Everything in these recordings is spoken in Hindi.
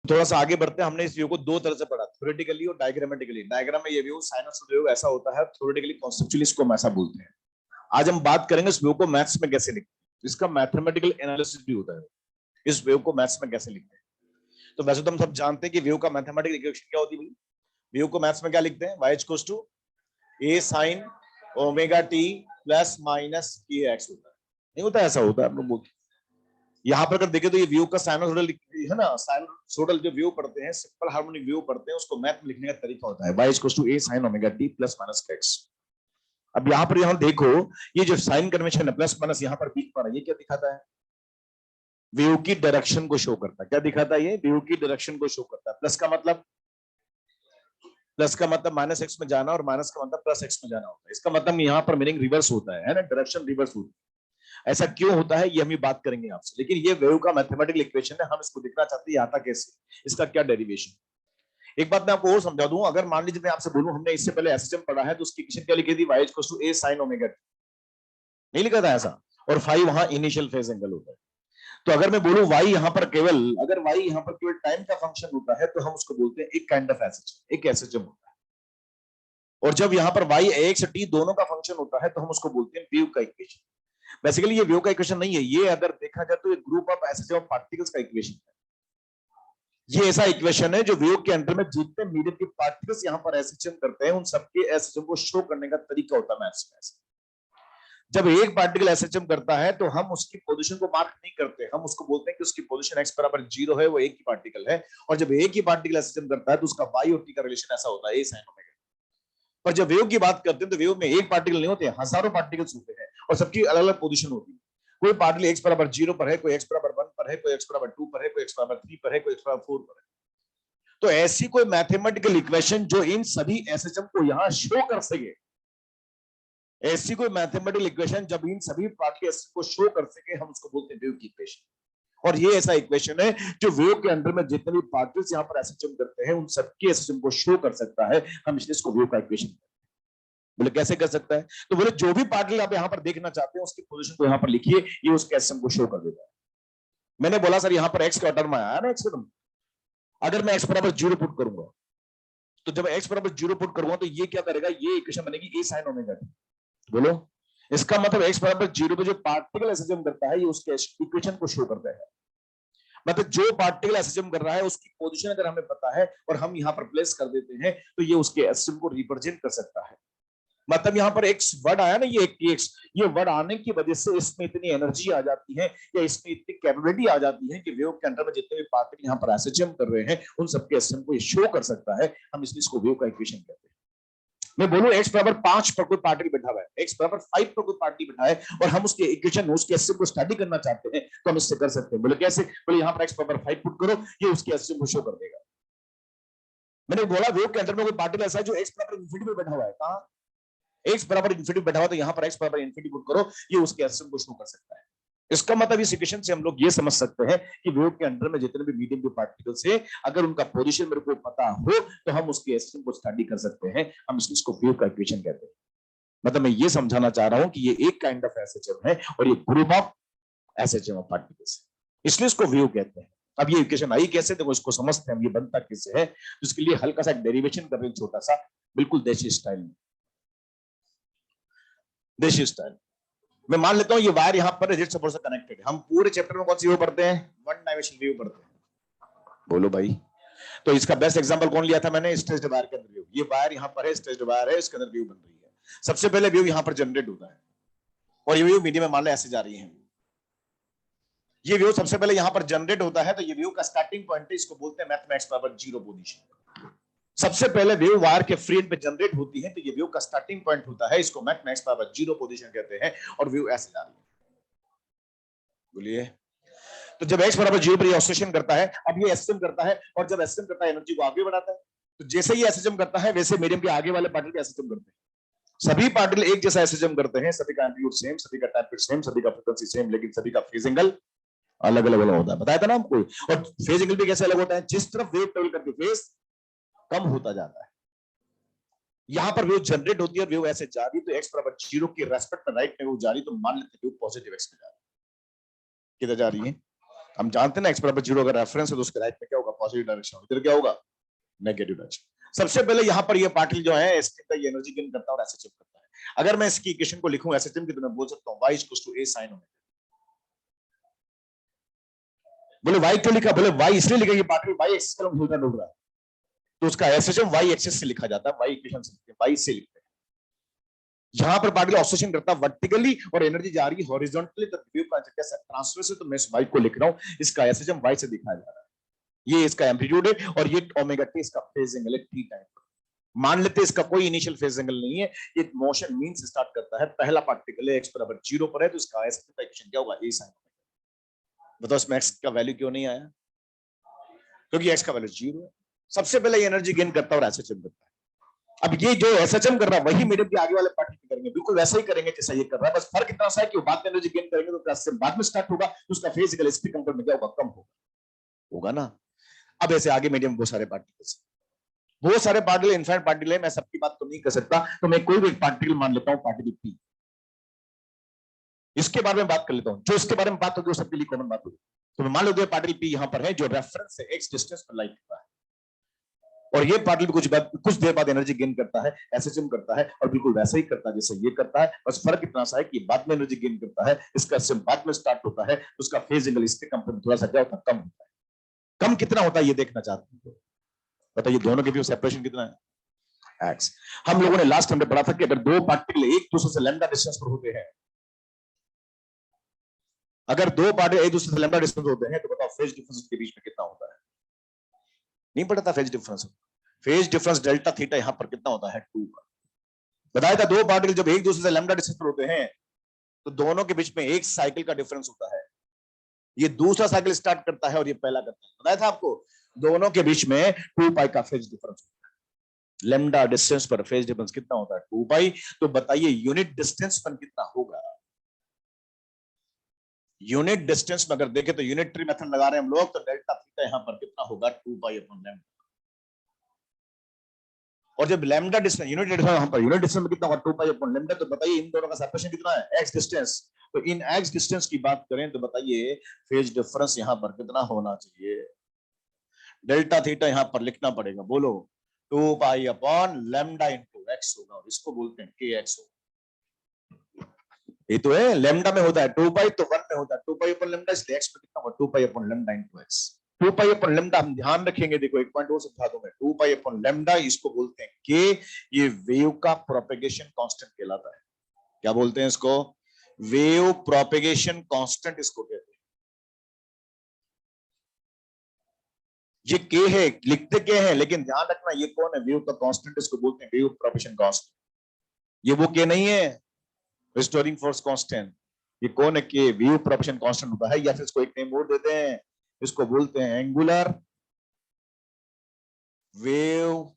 थोड़ा सा आगे बढ़ते हैं। हमने इस व्यू को दो तरह से पढ़ा, थ्योरेटिकली और डायग्रामेटिकली। डायग्राम में ये व्यू साइनसॉइडल व्यू ऐसा होता है, थ्योरेटिकली कॉन्सेप्चुअली इसको हम ऐसा बोलते हैं। आज हम बात करेंगे इस व्यू को मैथ्स में कैसे लिखते हैं, इसका मैथमेटिकल एनालिसिस भी होता है, इस व्यू को मैथ्स में कैसे लिखते हैं। तो वैसे तो हम सब जानते हैं कि व्यू का मैथमेटिकल इक्वेशन क्या होती है। व्यू को मैथ्स में क्या लिखते हैं, y equals to a sin omega t plus minus k x होता है, नहीं होता ऐसा होता है हम लोग बोलते हैं। यहाँ पर अगर देखें तो ये व्यू का साइनसॉइडल है ना, साइनसॉइडल जो व्यू पढ़ते हैं, सिंपल हार्मोनिक व्यू पढ़ते हैं, उसको मैथ में लिखने का तरीका होता है y equals to a sin omega t plus minus k x. अब यहाँ पर यहाँ देखो, ये जो साइन कन्वेंशन है प्लस माइनस यहाँ पर बीच पर, ये क्या दिखाता है, व्यू की डायरेक्शन को शो करता है। क्या दिखाता है ये, व्यू की डायरेक्शन को शो करता है। प्लस का मतलब माइनस एक्स में जाना और माइनस का मतलब प्लस एक्स में जाना होता है। इसका मतलब यहाँ पर मीनिंग रिवर्स होता है ना, डायरेक्शन रिवर्स होती है। ऐसा क्यों होता है ये हम बात करेंगे आपसे, लेकिन ये वेव का मैथमेटिकल इक्वेशन है, हम इसको देखना चाहते हैं आता कैसे, इसका क्या डेरिवेशन। एक बात मैं आपको और समझा दूं, अगर मान लीजिए मैं आपसे बोलूं हमने इससे पहले एसएचएम पढ़ा है, तो उसकी इक्वेशन क्या लिखी थी, y equals to a sin omega t, नहीं लिखा था ऐसा, और फाई वहां इनिशियल फेज एंगल होता है। तो अगर मैं बोलूं y यहाँ पर केवल, अगर y यहाँ पर केवल टाइम का फंक्शन होता है तो हम उसको बोलते हैं एक काइंड ऑफ एसएचएम, एक एसएचएम होता है। और जब यहाँ पर y x t दोनों का फंक्शन होता है तो हम उसको बोलते हैं वेव का इक्वेशन। बेसिकली ये वेव का इक्वेशन नहीं है, ये अगर देखा जाए तो ये group of SHM of particles का इक्वेशन है। ये ऐसा इक्वेशन है जो वेव के अंदर में जितने मीडियम के पार्टिकल्स यहाँ पर एसएचएम करते हैं, उन सबके एसएचएम को शो करने का तरीका होता है मैथ्स में। जब एक पार्टिकल एसएचएम करता है तो हम उसकी पोजीशन को मार्क नहीं करते, हम उसको बोलते हैं कि उसकी पोजीशन x बराबर 0 है, वो एक ही पार्टिकल है। और जब एक ही पार्टिकल एसएचएम करता है तो उसका y और t का रिलेशन ऐसा होता है, a sin ओमेगा। पर जब वेव की बात करते हैं तो वेव में एक पार्टिकल नहीं होते, हजारों पार्टिकल्स होते हैं और सबकी अलग अलग पोजीशन होती है। कोई पार्टिकल x बराबर 0 पर है, कोई x बराबर 1 पर है, कोई x बराबर 2 पर है, कोई x बराबर 3 पर है, कोई x बराबर 4 पर है। तो ऐसी कोई मैथमेटिकल इक्वेशन जो इन सभी एसएचएम को यहां शो कर सके, ऐसी कोई मैथमेटिकल इक्वेशन जब इन सभी पार्टिकल्स को शो कर सके, हम उसको बोलते हैं वेव की इक्वेशन। और ये ऐसा इक्वेशन है जो वेव के अंदर में जितने भी पार्टिकल्स यहाँ पर एसएचएम करते हैं, उन सबके एसएचएम को शो कर सकता है, हम इसलिए इसको वेव का इक्वेशन कहते हैं। बोले कैसे कर सकता है, तो बोले जो भी पार्टिकल आप यहाँ पर देखना चाहते हैं उसकी पोजीशन को यहाँ पर लिखिए, ये उसके एसएचएम को शो कर देता है। मैंने बोला सर यहाँ पर एक्स का टर्म आया ना, एक्स का टर्म, अगर मैं एक्स बराबर 0 पुट करूंगा, तो जब एक्स बराबर 0 पुट करूंगा तो ये क्या करेगा, ये इक्वेशन बनेगी a sin ओमेगा t। बोलो, इसका मतलब x बराबर 0 पे जो पार्टिकल एसएचएम करता है ये उसके इक्वेशन को शो करता है। मतलब जो पार्टिकल एसएचएम कर रहा है उसकी पोजीशन अगर हमें पता है और हम यहाँ पर प्लेस कर देते हैं तो ये उसके एसएचएम को रिप्रेजेंट कर सकता है। मतलब यहाँ पर x वर्ड आया ना, ये x, ये वर्ड आने की वजह से इसमें इतनी एनर्जी आ जाती है या इसमें इतनी कैपेबिलिटी आ जाती है कि वेव के अंदर में जितने भी पार्टिकल यहाँ पर एसएचएम कर रहे हैं उन सबके एसएचएम को ये शो कर सकता है, हम इसलिए इसको वेव का इक्वेशन कहते हैं। मैं बोलूं x बराबर 5 पर कोई पार्टिकल बैठा हुआ है, x बराबर 5 पर कोई पार्टिकल बैठा है और हम उसके इक्वेशन उसके एसएचएम को स्टडी करना चाहते हैं तो हम इससे कर सकते हैं। बोले कैसे, बोले यहाँ पर x बराबर 5 पुट करो, ये उसके एसएचएम को शो कर देगा। मैंने बोला वेव के अंदर में कोई पार्टिकल ऐसा है जो x बराबर इन्फिनिटी पे बैठा हुआ है, कहां x बराबर इन्फिनिटी बैठा हुआ, तो यहाँ पर x बराबर इन्फिनिटी पुट करो, ये उसके एसएचएम को शो कर सकता है। इसका मतलब इस इक्वेशन से हम लोग ये समझ सकते हैं कि वेव के अंदर में जितने भी मीडियम के पार्टिकल्स हैं, अगर उनका पोजीशन मेरे को पता हो तो हम उसके एसएचएम को स्टडी कर सकते हैं, हम इसको वेव का इक्वेशन कहते हैं। मतलब मैं ये समझाना चाह रहा हूं कि ये एक काइंड ऑफ एसएचएम है और ये group of SHM of particles, इसलिए इसको वेव कहते हैं। अब ये इक्वेशन आई कैसे, देखो इसको समझते हैं हम, ये बनता कैसे है। तो इसके लिए हल्का सा डेरिवेशन कर रहे हैं, छोटा सा, बिल्कुल देशी स्टाइल में। देशी स्टाइल मैं मान लेता हूं ये वायर यहां पर रिजिड सपोर्ट से कनेक्टेड है। हम पूरे चैप्टर में कौन सी व्यू पढ़ते हैं, वन डायमेंशनल व्यू पढ़ते हैं। बोलो भाई, तो इसका बेस्ट एग्जांपल कौन लिया था मैंने, स्ट्रेच्ड वायर के अंदर व्यू। ये वायर यहां पर है, स्ट्रेच्ड वायर है, इसके अंदर व्यू बन रही है। सबसे पहले व्यू यहां पर जनरेट होता है और ये व्यू मीडियम में मान ले ऐसे जा रही है। ये व्यू सबसे पहले यहां पर जनरेट होता है, तो ये व्यू का स्टार्टिंग पॉइंट है, इसको बोलते हैं मैथ में x बराबर 0 पोजीशन। सबसे पहले वेव वायर के फ्री एंड पे जनरेट होती है, तो ये वेव का स्टार्टिंग पॉइंट होता है, इसको मैथ में x बराबर 0 पोजीशन कहते हैं और वेव ऐसे जा रही है। बोलिए, तो जब x बराबर 0 पर ये ऑसिलेशन करता है, अब ये एसएचएम करता है और जब एसएचएम करता है एनर्जी को आगे बढ़ाता है। तो जैसे ही एसएचएम करता है वैसे मीडियम के आगे वाले पार्टिकल एसएचएम करते हैं। सभी पार्टिकल एक जैसा एसएचएम करते हैं, सभी का एम्पलीट्यूड सेम, सभी का टाइम पीरियड सेम, सभी का फ्रीक्वेंसी सेम, लेकिन सभी का फेज एंगल अलग अलग होता है। बताया था ना आपको। और फेज एंगल भी कैसे अलग होता है, जिस तरफ वेव ट्रेवल करती है फेज कम होता जाता है। यहां पर वेव जनरेट होती है और वेव ऐसे जा रही, तो x बराबर 0 के रेस्पेक्ट में राइट में वो जा रही, तो मान लेते हैं वेव पॉजिटिव x में जा रही है। किधर जा रही है, हम जानते हैं ना x बराबर 0 अगर रेफरेंस है तो उसके राइट में क्या होगा, पॉजिटिव डायरेक्शन, इधर क्या होगा नेगेटिव डायरेक्शन। सबसे पहले यहाँ पर ये पार्टिकल जो है इसके एनर्जी गेन करता है और एसएचएम करता है। अगर मैं इसकी इक्वेशन को लिखूं एसएचएम की तो मैं बोल सकता हूँ y equals to a sin omega. बोले y क्यों लिखा, बोले y इसलिए लिखा ये पार्टिकल y एक्सिस की तरफ घूम रहा है तो उसका एसएचएम y एक्सिस से लिखा जाता है, y इक्वेशन से लिखते हैं, y से लिखते हैं। यहां पर पार्टिकल ऑब्सेशन करता है वर्टिकली और एनर्जी जा रही है हॉरिजॉन्टली, तो वेव का कैसा ट्रांसवर्स है, तो मैं इस y को लिख रहा हूं, इसका एसएचएम y से दिखाया जा रहा है, ये इसका एम्पलीट्यूड है और ये ओमेगा टी इसका फेज एंगल है टी टाइम। मान लेते हैं इसका कोई इनिशियल फेज एंगल नहीं है, ये मोशन मीन से स्टार्ट करता है, पहला पार्टिकल है x बराबर 0 पर है तो इसका एसएचएम इक्वेशन क्या होगा a sin ओमेगा। बताओ इसमें x का वैल्यू क्यों नहीं आया, क्योंकि x का वैल्यू 0 है। सबसे पहले एनर्जी गेन करता है और एसएचएम करता है। अब ये जो एसएचएम कर रहा है वही मीडियम के आगे वाले पार्टिकल करेंगे, बिल्कुल वैसा ही करेंगे जैसा ये कर रहा है, बस फर्क इतना सा है कि वो बाद में एनर्जी गेन करेंगे तो एसएचएम बाद में स्टार्ट होगा, तो उसका फेज एंगल इसके कंपेयर में क्या होगा, कम होगा ना। अब ऐसे आगे मीडियम बहुत सारे पार्टिकल इनफाइनाइट पार्टिकल है, मैं सबकी बात तो नहीं कर सकता, तो मैं कोई भी एक पार्टिकल मान लेता हूं पार्टिकल पी, इसके बारे में बात कर लेता हूं, जो इसके बारे में बात होगी वो सबके लिए कॉमन बात होगी। तो मैं मान लेता हूं पार्टिकल पी यहां पर है जो रेफरेंस से x डिस्टेंस पर लाइट करता है और ये पार्टिकल कुछ देर बाद एनर्जी गेन करता है, एसएचएम करता है और बिल्कुल वैसा ही करता है जैसे ये करता है, बस फर्क इतना सा है कि बाद में एनर्जी गेन करता है, इसका एसएचएम बाद में स्टार्ट होता है, उसका फेज एंगल इसके कंपेयर में थोड़ा सा क्या होता है, कम होता है। कम कितना होता है ये देखना चाहते हैं, बताइए दोनों के बीच सेपरेशन कितना है x। हम लोगों ने लास्ट टाइम पढ़ा था कि अगर दो पार्टिकल एक दूसरे से लैम्डा डिस्टेंस पर होते हैं, अगर दो पार्टिकल एक दूसरे से लैम्डा डिस्टेंस होते हैं तो बताओ फेज डिफरेंस के बीच में कितना होता है, नहीं पता था फेज डिफरेंस डेल्टा थीटा यहां पर कितना होता है 2 का। बताया था दो पार्टिकल जब एक दूसरे से लैम्डा डिस्टेंस पर होते हैं तो दोनों के बीच में एक साइकिल का डिफरेंस होता है, ये दूसरा साइकिल स्टार्ट करता है और ये पहला करता है। बताया था आपको दोनों के बीच में 2 पाई का फेज डिफरेंस होता है, लैम्डा डिस्टेंस पर फेज डिफरेंस कितना होता है 2 पाई। तो बताइए यूनिट डिस्टेंस पर कितना होगा, यूनिट डिस्टेंस में अगर देखें तो यूनिटरी मेथड लगा रहे हैं हम लोग, तो डेल्टा थीटा यहां पर कितना होगा 2 पाई अपॉन लैम्डा। और जब लैम्डा डिस्टेंस यूनिट डिस्टेंस में कितना होगा 2 पाई अपॉन लैम्डा, तो बताइए इन दोनों का सेपरेशन कितना है x डिस्टेंस। तो इन x डिस्टेंस की बात करें तो बताइए फेज डिफरेंस यहां पर कितना होना चाहिए, डेल्टा थीटा यहां पर लिखना पड़ेगा, बोलो 2 pi upon lambda into x होगा और इसको बोलते हैं kx होगा। ये तो है लैम्डा में होता है 2 पाई, तो 1 में होता है 2 पाई अपॉन लैम्डा, इसलिए x में कितना होगा 2 pi upon lambda into x। 2 pi upon lambda हम ध्यान रखेंगे, देखो एक पॉइंट और समझा दूं मैं, 2 पाई अपॉन लैम्डा इसको बोलते हैं k, ये वेव का प्रोपेगेशन कांस्टेंट कहलाता है। क्या बोलते हैं इसको, वेव प्रोपेगेशन कांस्टेंट इसको कहते हैं। ये k है, लिखते k है, लेकिन ध्यान रखना ये कौन है, वेव का कांस्टेंट इसको बोलते हैं वेव प्रोपेगेशन कांस्टेंट। ये वो k नहीं है रिस्टोरिंग फोर्स कांस्टेंट, ये कौन है के वेव प्रोपेगेशन कांस्टेंट होता है, या फिर इसको एक नेम और देते हैं, इसको बोलते हैं एंगुलर वेव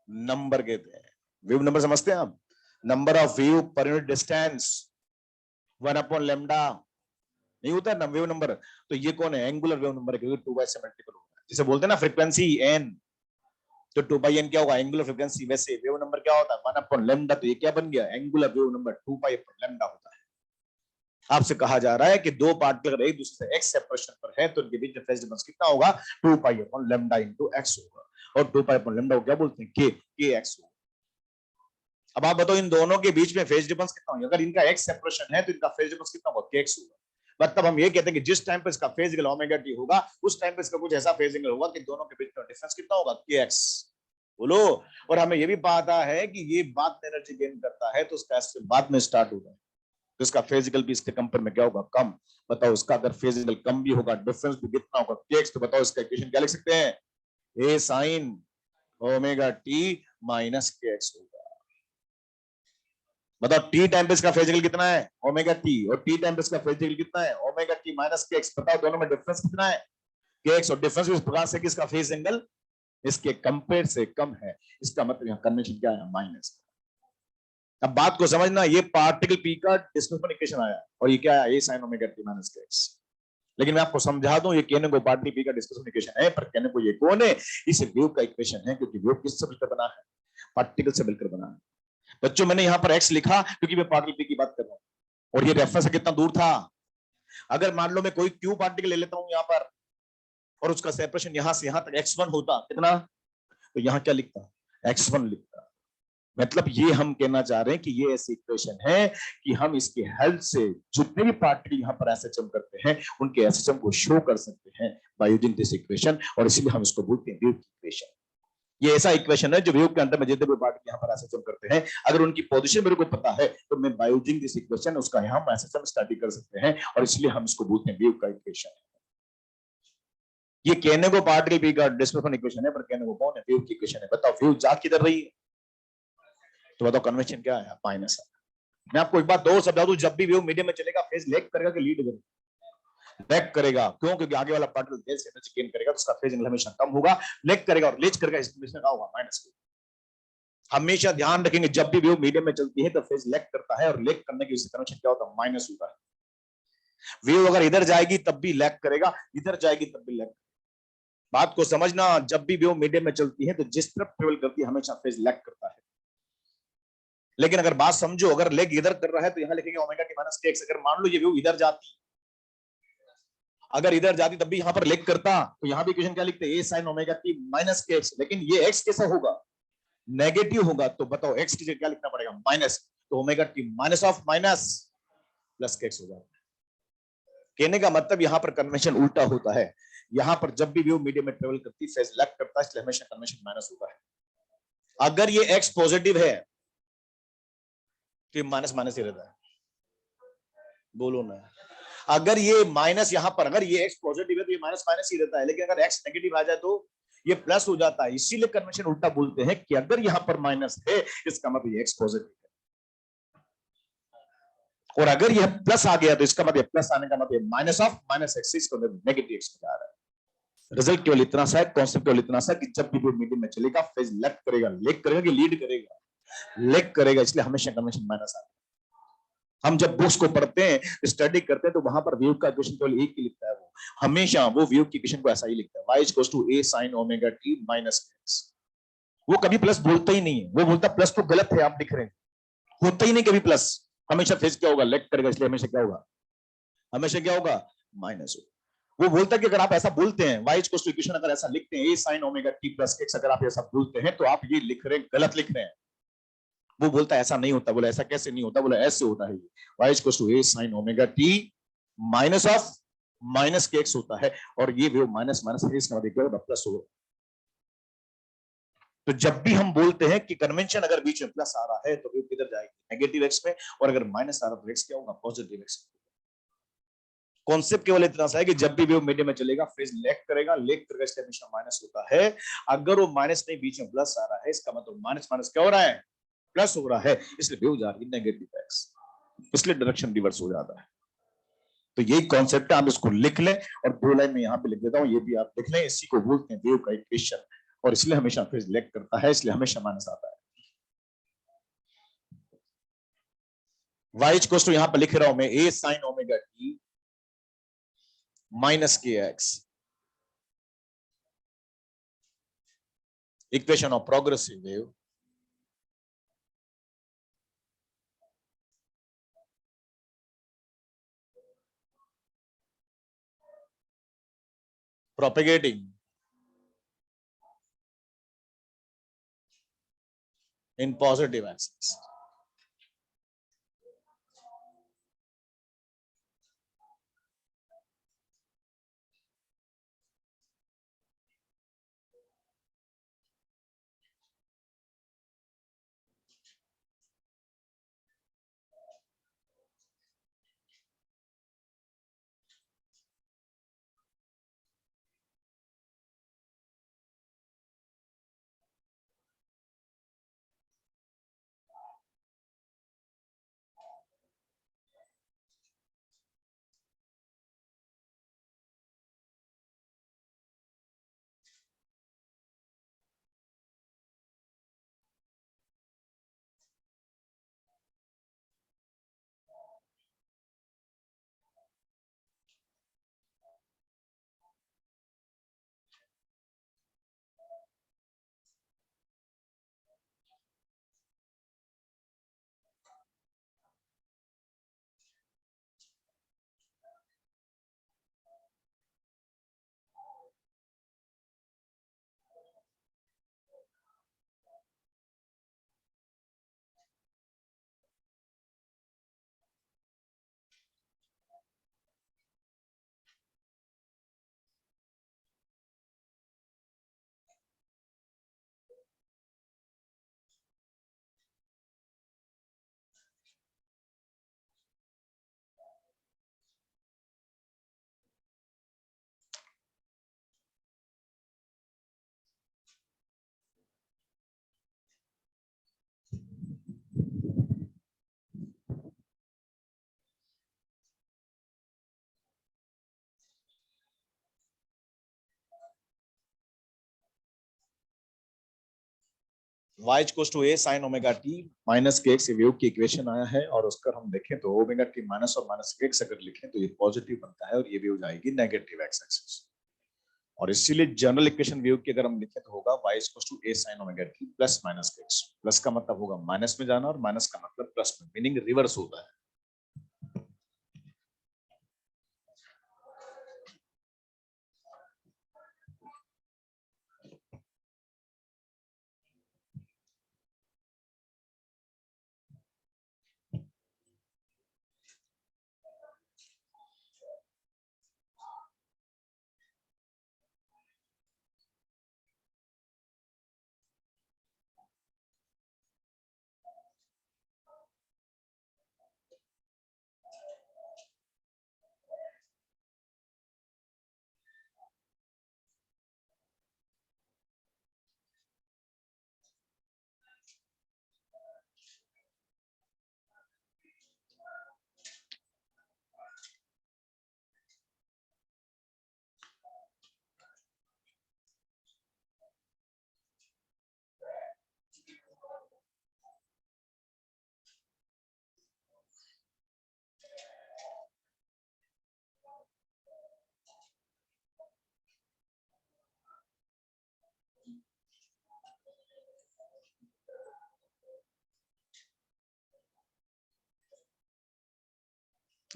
नंबर कहते हैं। वेव नंबर समझते हैं आप, number of wave per unit distance 1 upon lambda नहीं होता है ना वेव नंबर, तो ये कौन है एंगुलर वेव नंबर, क्योंकि 2 से मल्टीपल होता है। जैसे बोलते हैं ना फ्रीक्वेंसी n, तो 2/n क्या होगा एंगुलर फ्रीक्वेंसी, वैसे वेव नंबर क्या होता है 1 अपॉन लैम्डा, तो ये क्या बन गया angular wave number 2 pi upon lambda होता है। आपसे कहा जा रहा है कि दो पार्टिकल अगर एक दूसरे से x सेपरेशन पर है तो इनके बीच में फेज डिफरेंस कितना होगा 2 pi upon lambda into x होगा, और 2 पाई अपॉन लैम्डा को क्या बोलते हैं kx होगा। अब आप बताओ इन दोनों के बीच में फेज डिफरेंस कितना होगा, अगर इनका x सेपरेशन है तो इनका फेज डिफरेंस कितना होगा kx होगा। मतलब हम ये कहते हैं कि जिस टाइम पर इसका फेज एंगल ओमेगा टी होगा उस टाइम पर इसका कुछ ऐसा फेज एंगल होगा कि दोनों के बीच में डिफरेंस कितना होगा kx, बोलो। और हमें ये भी पता है कि ये बाद में एनर्जी गेन करता है तो उसका बाद में स्टार्ट होगा, तो इसका फेज एंगल भी इसके कंपेयर में क्या होगा कम। बताओ इसका अगर फेज एंगल कम भी होगा डिफरेंस भी कितना होगा kx, तो बताओ इसका इक्वेशन क्या लिख सकते हैं, a sin omega t minus kx होगा। बताओ t टाइम पे इसका फेज एंगल कितना है ओमेगा t, और t टाइम पे इसका फेज एंगल कितना है ओमेगा t माइनस kx। बताओ दोनों में डिफरेंस कितना है kx, और डिफरेंस इस प्रकार से कि इसका फेज एंगल इसके कंपेयर से कम है, इसका मतलब यहाँ कन्वेंशन क्या है माइनस। अब बात को समझना, ये पार्टिकल पी का डिस्प्लेसमेंट इक्वेशन आया और ये क्या है a sin omega t minus kx। लेकिन मैं आपको समझा दूं ये कहने को पार्टिकल पी का डिस्प्लेसमेंट इक्वेशन है, पर कहने को ये कौन है, इसे वेव का इक्वेशन है, क्योंकि वेव किससे मिलकर बना है पार्टिकल से मिलकर बना है। बच्चों मैंने यहाँ पर x लिखा क्योंकि मैं पार्टिकल पी की बात कर रहा हूँ, और ये रेफरेंस से कितना दूर था। अगर मान लो मैं कोई q पार्टिकल ले लेता हूँ यहाँ पर और उसका सेपरेशन यहां से यहां तक x1 होता कितना, तो यहां क्या लिखता, x1 लिखता। मतलब ये हम कहना चाह रहे हैं कि ये ऐसी इक्वेशन है कि हम इसके हेल्प से जितने भी पार्टिकल यहां पर एसएचएम करते हैं उनके एसएचएम को शो कर सकते हैं बाय यूजिंग दिस इक्वेशन, और इसलिए हम इसको बोलते हैं वेव की इक्वेशन। ये ऐसा इक्वेशन है जो वेव के अंदर में जितने भी पार्टिकल यहां पर एसएचएम करते हैं, अगर उनकी पोजीशन मेरे को पता है तो मैं बाय यूजिंग दिस इक्वेशन उसका यहां एसएचएम स्टडी कर सकते हैं, और इसलिए हम इसको बोलते हैं वेव का इक्वेशन। ये कहने को पार्टिकल बी का डिस्प्लेसमेंट इक्वेशन है, पर कहने को कौन है, वेव की इक्वेशन है। बताओ वेव जा किधर रही है, तो बताओ कन्वेंशन क्या है, माइनस है। मैं आपको एक बात दो समझा दूं, जब भी वेव मीडियम में चलेगा फेज लेग करेगा कि लीड करेगा, लेग करेगा। क्यों, क्योंकि आगे वाला पार्टिकल तेज से एनर्जी गेन करेगा तो उसका फेज एंगल हमेशा कम होगा, लेग करेगा और लीच करेगा, इसमें क्या होगा, माइनस होगा। हमेशा ध्यान रखेंगे जब भी वेव मीडियम में चलती है तो फेज लेग करता है, और लेग करने की कन्वेंशन क्या होता है, माइनस होता है। वेव अगर इधर जाएगी तब भी लेग करेगा, इधर जाएगी तब भी लेग। बात को समझना, जब भी वेव मीडियम में चलती है तो जिस तरफ ट्रेवल करती है हमेशा फेज लेग करता है। लेकिन अगर बात समझो, अगर लेग इधर कर रहा है तो यहां लिखेंगे omega t minus k x. अगर मान लो ये वेव इधर जाती, अगर इधर जाती तब भी यहां पर लेग करता, तो यहां भी इक्वेशन क्या लिखते हैं, ए sine omega t minus k x. लेकिन ये एक्स कैसा होगा, नेगेटिव होगा, तो बताओ एक्स की जगह क्या लिखना पड़ेगा, माइनस। तो omega t minus of minus plus के एक्स हो जाएगा। कहने का मतलब यहां पर कन्वेंशन उल्टा होता है। यहां पर जब भी वेव मीडियम में ट्रेवल करती है फेज लेग करता है, इसलिए हमेशा कन्वेंशन माइनस होता है। अगर ये एक्स पॉजिटिव है तो माइनस माइनस ही रहता है, बोलो ना। अगर ये माइनस यहां पर, अगर ये एक्स पॉजिटिव है तो ये माइनस माइनस ही रहता है, लेकिन अगर एक्स नेगेटिव आ जाए तो ये प्लस हो जाता है। इसीलिए कन्वेंशन उल्टा बोलते हैं कि अगर यहां पर माइनस है इसका मतलब ये एक्स पॉजिटिव है, और अगर यह प्लस आ गया तो इसका मतलब प्लस आने का मतलब माइनस ऑफ माइनस एक्स, इसको नेगेटिव एक्स में जा रहा है। रिजल्ट केवल इतना सा है, कॉन्सेप्ट केवल इतना सा कि जब भी वो मीडियम में चलेगा फेज लेफ्ट करेगा, लेग करेगा कि लीड करेगा, लेग करेगा, इसलिए हमेशा कन्वेंशन माइनस आता है। हम जब बुक्स को पढ़ते हैं, स्टडी करते हैं, तो वहां पर वेव का इक्वेशन केवल एक ही लिखता है, वो हमेशा वो वेव की इक्वेशन को ऐसा ही लिखता है, y equals to a sin omega t minus x। वो कभी प्लस बोलता ही नहीं है, वो बोलता प्लस तो गलत है आप लिख रहे हैं, होता ही नहीं कभी प्लस। हमेशा फेज क्या होगा, लेग करेगा, इसलिए हमेशा क्या होगा, हमेशा क्या होगा, माइनस होगा। वो बोलता है कि अगर आप ऐसा बोलते हैं, y इक्वल्स टू इक्वेशन अगर ऐसा लिखते हैं, a sin omega t plus x, अगर आप ऐसा बोलते हैं तो आप ये लिख रहे हैं, गलत लिख रहे हैं। वो बोलता है ऐसा नहीं होता, बोला ऐसा कैसे नहीं होता, बोला ऐसे होता है, y equals to a sin omega t minus of minus k x होता है, और ये वेव माइनस माइनस है, इसका मतलब क्या होगा, प्लस होगा। तो जब भी हम बोलते हैं कि कन्वेंशन अगर बीच में प्लस आ रहा है तो वेव किधर जाएगी, नेगेटिव एक्स में, और अगर माइनस आ रहा है तो एक्स क्या होगा, पॉजिटिव एक्स। कॉन्सेप्ट केवल इतना सा है कि जब भी वेव मीडियम में चलेगा फेज लेग करेगा, लेग करेगा, इसलिए हमेशा माइनस होता है। अगर वो माइनस नहीं बीच में प्लस आ रहा है, इसका मतलब माइनस माइनस क्या हो रहा है, प्लस हो रहा है, इसलिए वेव जा रही है नेगेटिव एक्स, इसलिए डायरेक्शन रिवर्स हो जाता है। तो यही कॉन्सेप्ट है, आप इसको लिख लें, और दो लाइन में यहां पे लिख देता हूं, ये भी आप लिख लें, इसी को बोलते हैं वेव का इक्वेशन, और इसलिए हमेशा फेज लेग करता है, इसलिए हमेशा माइनस आता है। y इक्वल्स टू यहां पे लिख रहा हूं मैं a sin omega t minus k x, equation of progressive wave propagating in positive axis. y equals to a sin omega t minus k x wave की इक्वेशन आया है, और उसका हम देखें तो ओमेगा t माइनस और माइनस के एक्स अगर लिखें तो ये पॉजिटिव बनता है और ये वेव जाएगी नेगेटिव एक्स एक्सिस। और इसीलिए जनरल इक्वेशन वेव की अगर हम लिखें तो होगा y equals to a sin omega t plus minus k x. Plus का मतलब होगा माइनस में जाना और माइनस का मतलब प्लस में, मीनिंग रिवर्स होता है।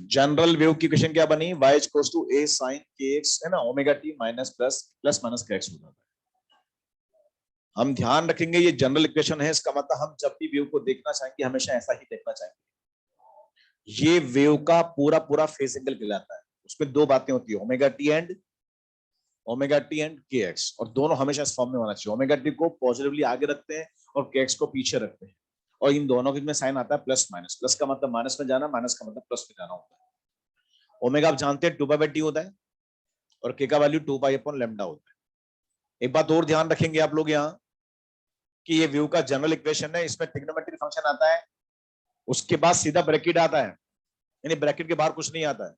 जनरल वेव की इक्वेशन क्या बनी, y equals to a sin kx है ना, omega t minus plus plus minus k x हो जाता है। हम ध्यान रखेंगे ये जनरल इक्वेशन है, इसका मतलब हम जब भी वेव को देखना चाहेंगे हमेशा ऐसा ही देखना चाहेंगे। ये वेव का पूरा पूरा फेज एंगल कहलाता है। उसमें दो बातें होती है, ओमेगा टी एंड के एक्स, और दोनों हमेशा इस फॉर्म में होना चाहिए। ओमेगा टी को पॉजिटिवली आगे रखते हैं और के एक्स को पीछे रखते हैं, और इन दोनों के में साइन आता है प्लस माइनस। प्लस का मतलब माइनस में जाना, माइनस का मतलब प्लस में जाना होता है। ओमेगा आप जानते हैं 2 पाई/टी होता है, और के का वैल्यू 2 पाई/लैम्डा होता है। एक बात और ध्यान रखेंगे आप लोग यहाँ, कि ये व्यू का जनरल इक्वेशन है, इसमें ट्रिग्नोमेट्रिक फंक्शन आता है, उसके बाद सीधा ब्रैकेट आता है, यानी ब्रैकेट के बाहर कुछ नहीं आता है।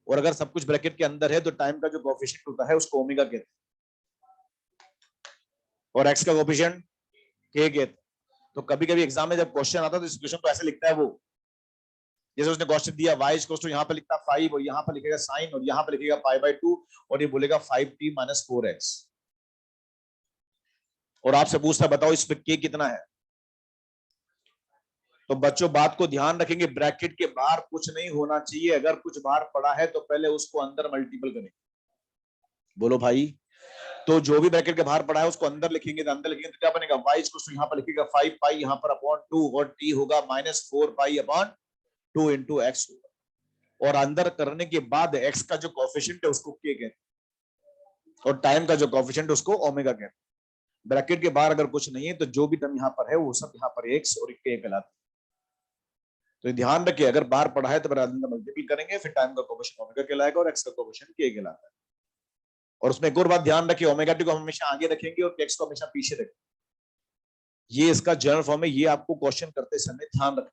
और अगर सब कुछ ब्रैकेट के अंदर है तो टाइम का जो कोएफिशिएंट होता है उसको ओमेगा कहते हैं, और एक्स का कोएफिशिएंट के कहते हैं। तो कभी कभी एग्जाम में जब क्वेश्चन आता है तो इस इक्वेशन को ऐसे लिखता है वो, जैसे उसने क्वेश्चन दिया y इक्वल्स टू, यहाँ पे लिखता 5 और यहाँ पे लिखेगा साइन और यहाँ पे लिखेगा पाई/2 और ये बोलेगा 5t माइनस 4x, और आपसे पूछता बताओ इस पे k कितना है। तो बच्चों बात को ध्यान रखेंगे, ब्रैकेट के बाहर कुछ नहीं होना चाहिए। अगर कुछ बाहर पड़ा है तो पहले उसको अंदर मल्टीपल करेंगे। बोलो भाई, तो जो भी ब्रैकेट के बाहर पड़ा है उसको अंदर लिखेंगे, तो अंदर लिखेंगे तो क्या बनेगा, y इक्वल्स टू यहाँ पर लिखेगा 5 पाई यहाँ पर अपॉन 2 और t होगा minus 4 pi upon 2 into x होगा। और अंदर करने के बाद x का जो कोएफिशिएंट है उसको k कहते हैं, और टाइम का जो कोएफिशिएंट उसको ओमेगा कहते हैं। ब्रैकेट के बाहर अगर कुछ नहीं है तो जो भी टर्म यहाँ पर है वो सब यहाँ पर x और k कहलाते हैं। तो ध्यान रखिए, अगर बाहर पढ़ा है तो मल्टीपल करेंगे, फिर टाइम का कोएफिशिएंट ओमेगा कहलाएगा और एक्स का कोएफिशिएंट के कहलाता है। और उसमें एक और बात ध्यान रखिए, ओमेगा टी को हमेशा आगे रखेंगे और एक्स को हमेशा पीछे रखेंगे। ये इसका जनरल फॉर्म है, ये आपको क्वेश्चन करते समय ध्यान रखें।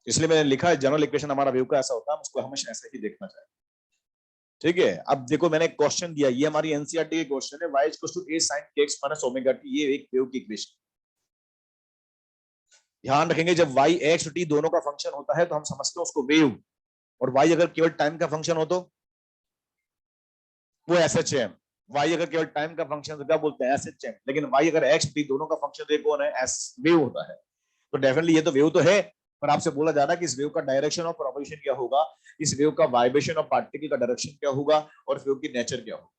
इसलिए मैंने लिखा है जनरल इक्वेशन हमारा वेव का ऐसा होता है, उसको हमेशा ऐसे ही देखना चाहिए। ठीक है, अब देखो मैंने क्वेश्चन दिया, ये हमारी एनसीईआरटी के क्वेश्चन है, y equals to a sin kx minus omega t, ये एक वेव की इक्वेशन। ध्यान रखेंगे जब y x t दोनों का फंक्शन होता है तो हम समझते हैं उसको वेव, और y अगर केवल टाइम का फंक्शन हो तो वो SHM। y अगर केवल टाइम का फंक्शन तो क्या बोलते हैं, SHM। लेकिन y अगर x t दोनों का फंक्शन तो ये कौन है, एस वेव होता है। तो डेफिनेटली ये तो वेव तो है, पर आपसे बोला जा रहा है कि इस वेव का डायरेक्शन ऑफ प्रोपगेशन क्या होगा, इस वेव का वाइब्रेशन ऑफ पार्टिकल का डायरेक्शन क्या होगा, और वेव की नेचर क्या होगा।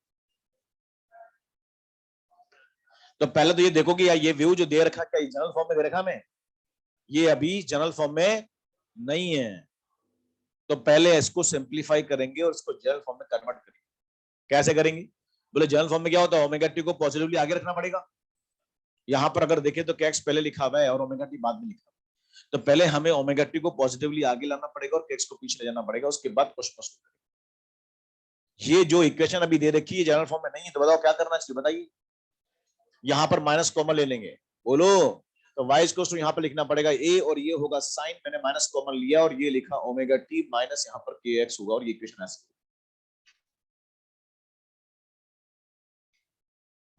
तो पहले तो ये देखो कि ये वेव जो दे रखा, क्या जनरल फॉर्म में दे रखा मैं, ये अभी जनरल फॉर्म में नहीं है। तो पहले इसको सिंप्लीफाई करेंगे और इसको जनरल फॉर्म में कन्वर्ट करेंगे। कैसे करेंगे, बोले जनरल फॉर्म में क्या होता है, ओमेगा टी को पॉजिटिवली आगे रखना पड़ेगा। यहां पर अगर देखें तो कैक्स पहले लिखा हुआ है और ओमेगा टी बाद में लिखा हुआ है, तो पहले हमें ओमेगा टी को पॉजिटिवली आगे लाना पड़ेगा और कैक्स को पीछे ले जाना पड़ेगा, उसके बाद क्वेश्चन। ये जो इक्वेशन अभी दे रखी है जनरल फॉर्म में नहीं है, तो बताओ क्या करना चाहिए, बताइए। यहां पर माइनस कॉमन ले लेंगे, बोलो। तो y इक्वल्स टू यहाँ पर लिखना पड़ेगा a, और ये होगा साइन, मैंने माइनस कॉमन लिया और ये लिखा ओमेगा टी माइनस यहाँ पर के एक्स होगा, और ये इक्वेशन ऐसे।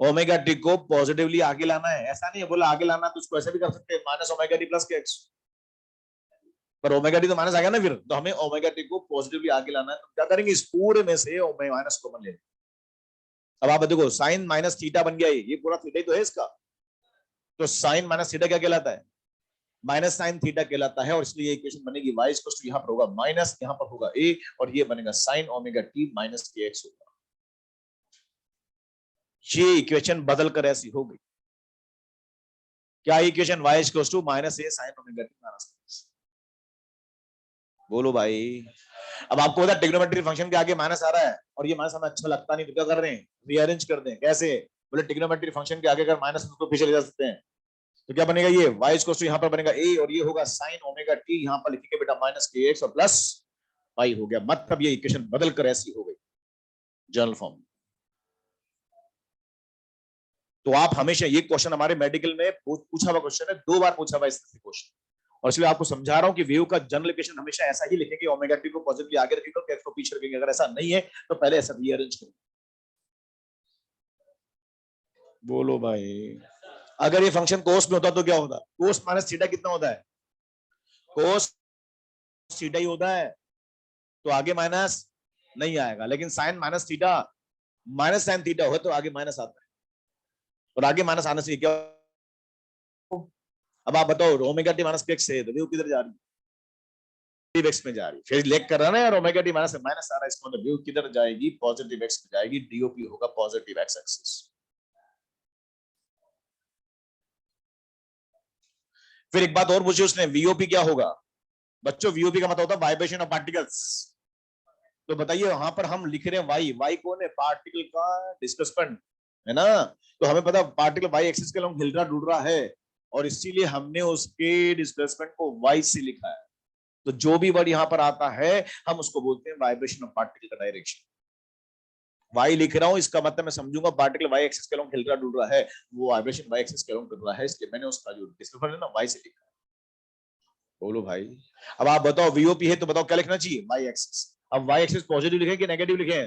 ओमेगा टी को पॉजिटिवली आगे लाना है, ऐसा नहीं है बोला आगे लाना तो उसको ऐसे भी कर सकते हैं माइनस ओमेगा टी प्लस के एक्स, पर ओमेगा टी तो माइनस आ गया ना, फिर तो हमें ओमेगा टी को पॉजिटिवली आगे लाना है, तो क्या करेंगे इस पूरे में से माइनस कॉमन ले। अब आप देखो साइन माइनस थीटा बन गया, ये पूरा थीटा ही तो है इसका, तो साइन माइनस थीटा क्या कहलाता है, माइनस साइन थीटा कहलाता है, और इसलिए इक्वेशन बनेगी y इक्वल टू यहां पर होगा माइनस, यहां पर होगा a, और ये बनेगा sine omega t minus k x होगा। ये इक्वेशन बदल कर ऐसी हो गई, क्या equation y equal to minus a sine omega t minus k x. बोलो भाई, अब आपको पता है ट्रिग्नोमेट्री फंक्शन के आगे माइनस आ रहा है और ये माइनस हमें अच्छा लगता नहीं, तो क्या कर रहे हैं रीअरेंज कर दें, कैसे, बोले ट्रिग्नोमेट्री फंक्शन के आगे अगर माइनस तो पीछे ले जा सकते हैं, तो क्या बनेगा ये y इक्वल टू यहाँ पर बनेगा a, और ये होगा साइन ओमेगा टी, यहाँ पर लिखेंगे बेटा माइनस के एक्स और प्लस पाई हो गया, मतलब ये इक्वेशन बदल कर ऐसी हो गई जनरल फॉर्म। तो आप हमेशा, ये क्वेश्चन हमारे मेडिकल में पूछा हुआ क्वेश्चन है, 2 बार पूछा हुआ इस तरह से क्वेश्चन, और इसलिए आपको समझा रहा हूं कि वेव का जनरल इक्वेशन हमेशा ऐसा ही लिखेंगे, ओमेगा टी को पॉजिटिवली आगे रखेंगे और एक्स को पीछे रखेंगे, अगर ऐसा नहीं है तो पहले ऐसा रीअरेंज करेंगे। बोलो भाई, अगर ये फंक्शन कोस में होता तो क्या होता, कोस माइनस थीटा कितना होता है, कोस थीटा ही होता है, तो आगे माइनस नहीं आएगा, लेकिन sine minus theta, minus sine theta हो तो आगे माइनस आता है, और आगे माइनस आने से क्या, अब आप बताओ ओमेगा टी माइनस एक्स है तो वेव किधर जा रही है, एक्स में जा रही है, फिर लेक कर रहा ना यार, ओमेगा टी माइनस माइनस आ रहा है, इसका मतलब वेव किधर जाएगी, पॉजिटिव एक्स में जाएगी, डीओपी होगा पॉजिटिव एक्स एक्सिस। फिर एक बात और पूछी उसने, वीओपी क्या होगा, बच्चों वीओपी का मतलब होता है वाइब्रेशन ऑफ पार्टिकल्स, तो बताइए वहां पर हम लिख रहे हैं वाई, वाई कौन है, पार्टिकल का डिस्प्लेसमेंट है ना, तो हमें पता पार्टिकल वाई एक्सिस के लॉन्ग हिल रहा डुल रहा है, और इसीलिए हमने उसके डिस्प्लेसमेंट को वाई से लिखा है, तो जो भी वर्ड यहाँ पर आता है हम उसको बोलते हैं वाइब्रेशन ऑफ पार्टिकल का डायरेक्शन। वाई लिख रहा हूं इसका मतलब मैं समझूंगा पार्टिकल वाई एक्सिस के लॉन्ग हिल रहा डुल रहा है, वो वाइब्रेशन वाई एक्सिस के लॉन्ग कर रहा है, इसलिए मैंने उसका जो डिस्प्लेसमेंट है ना वाई से लिखा है। बोलो भाई, अब आप बताओ वीओपी है तो बताओ क्या लिखना चाहिए, वाई एक्सिस। अब वाई एक्सिस पॉजिटिव लिखे कि नेगेटिव लिखे,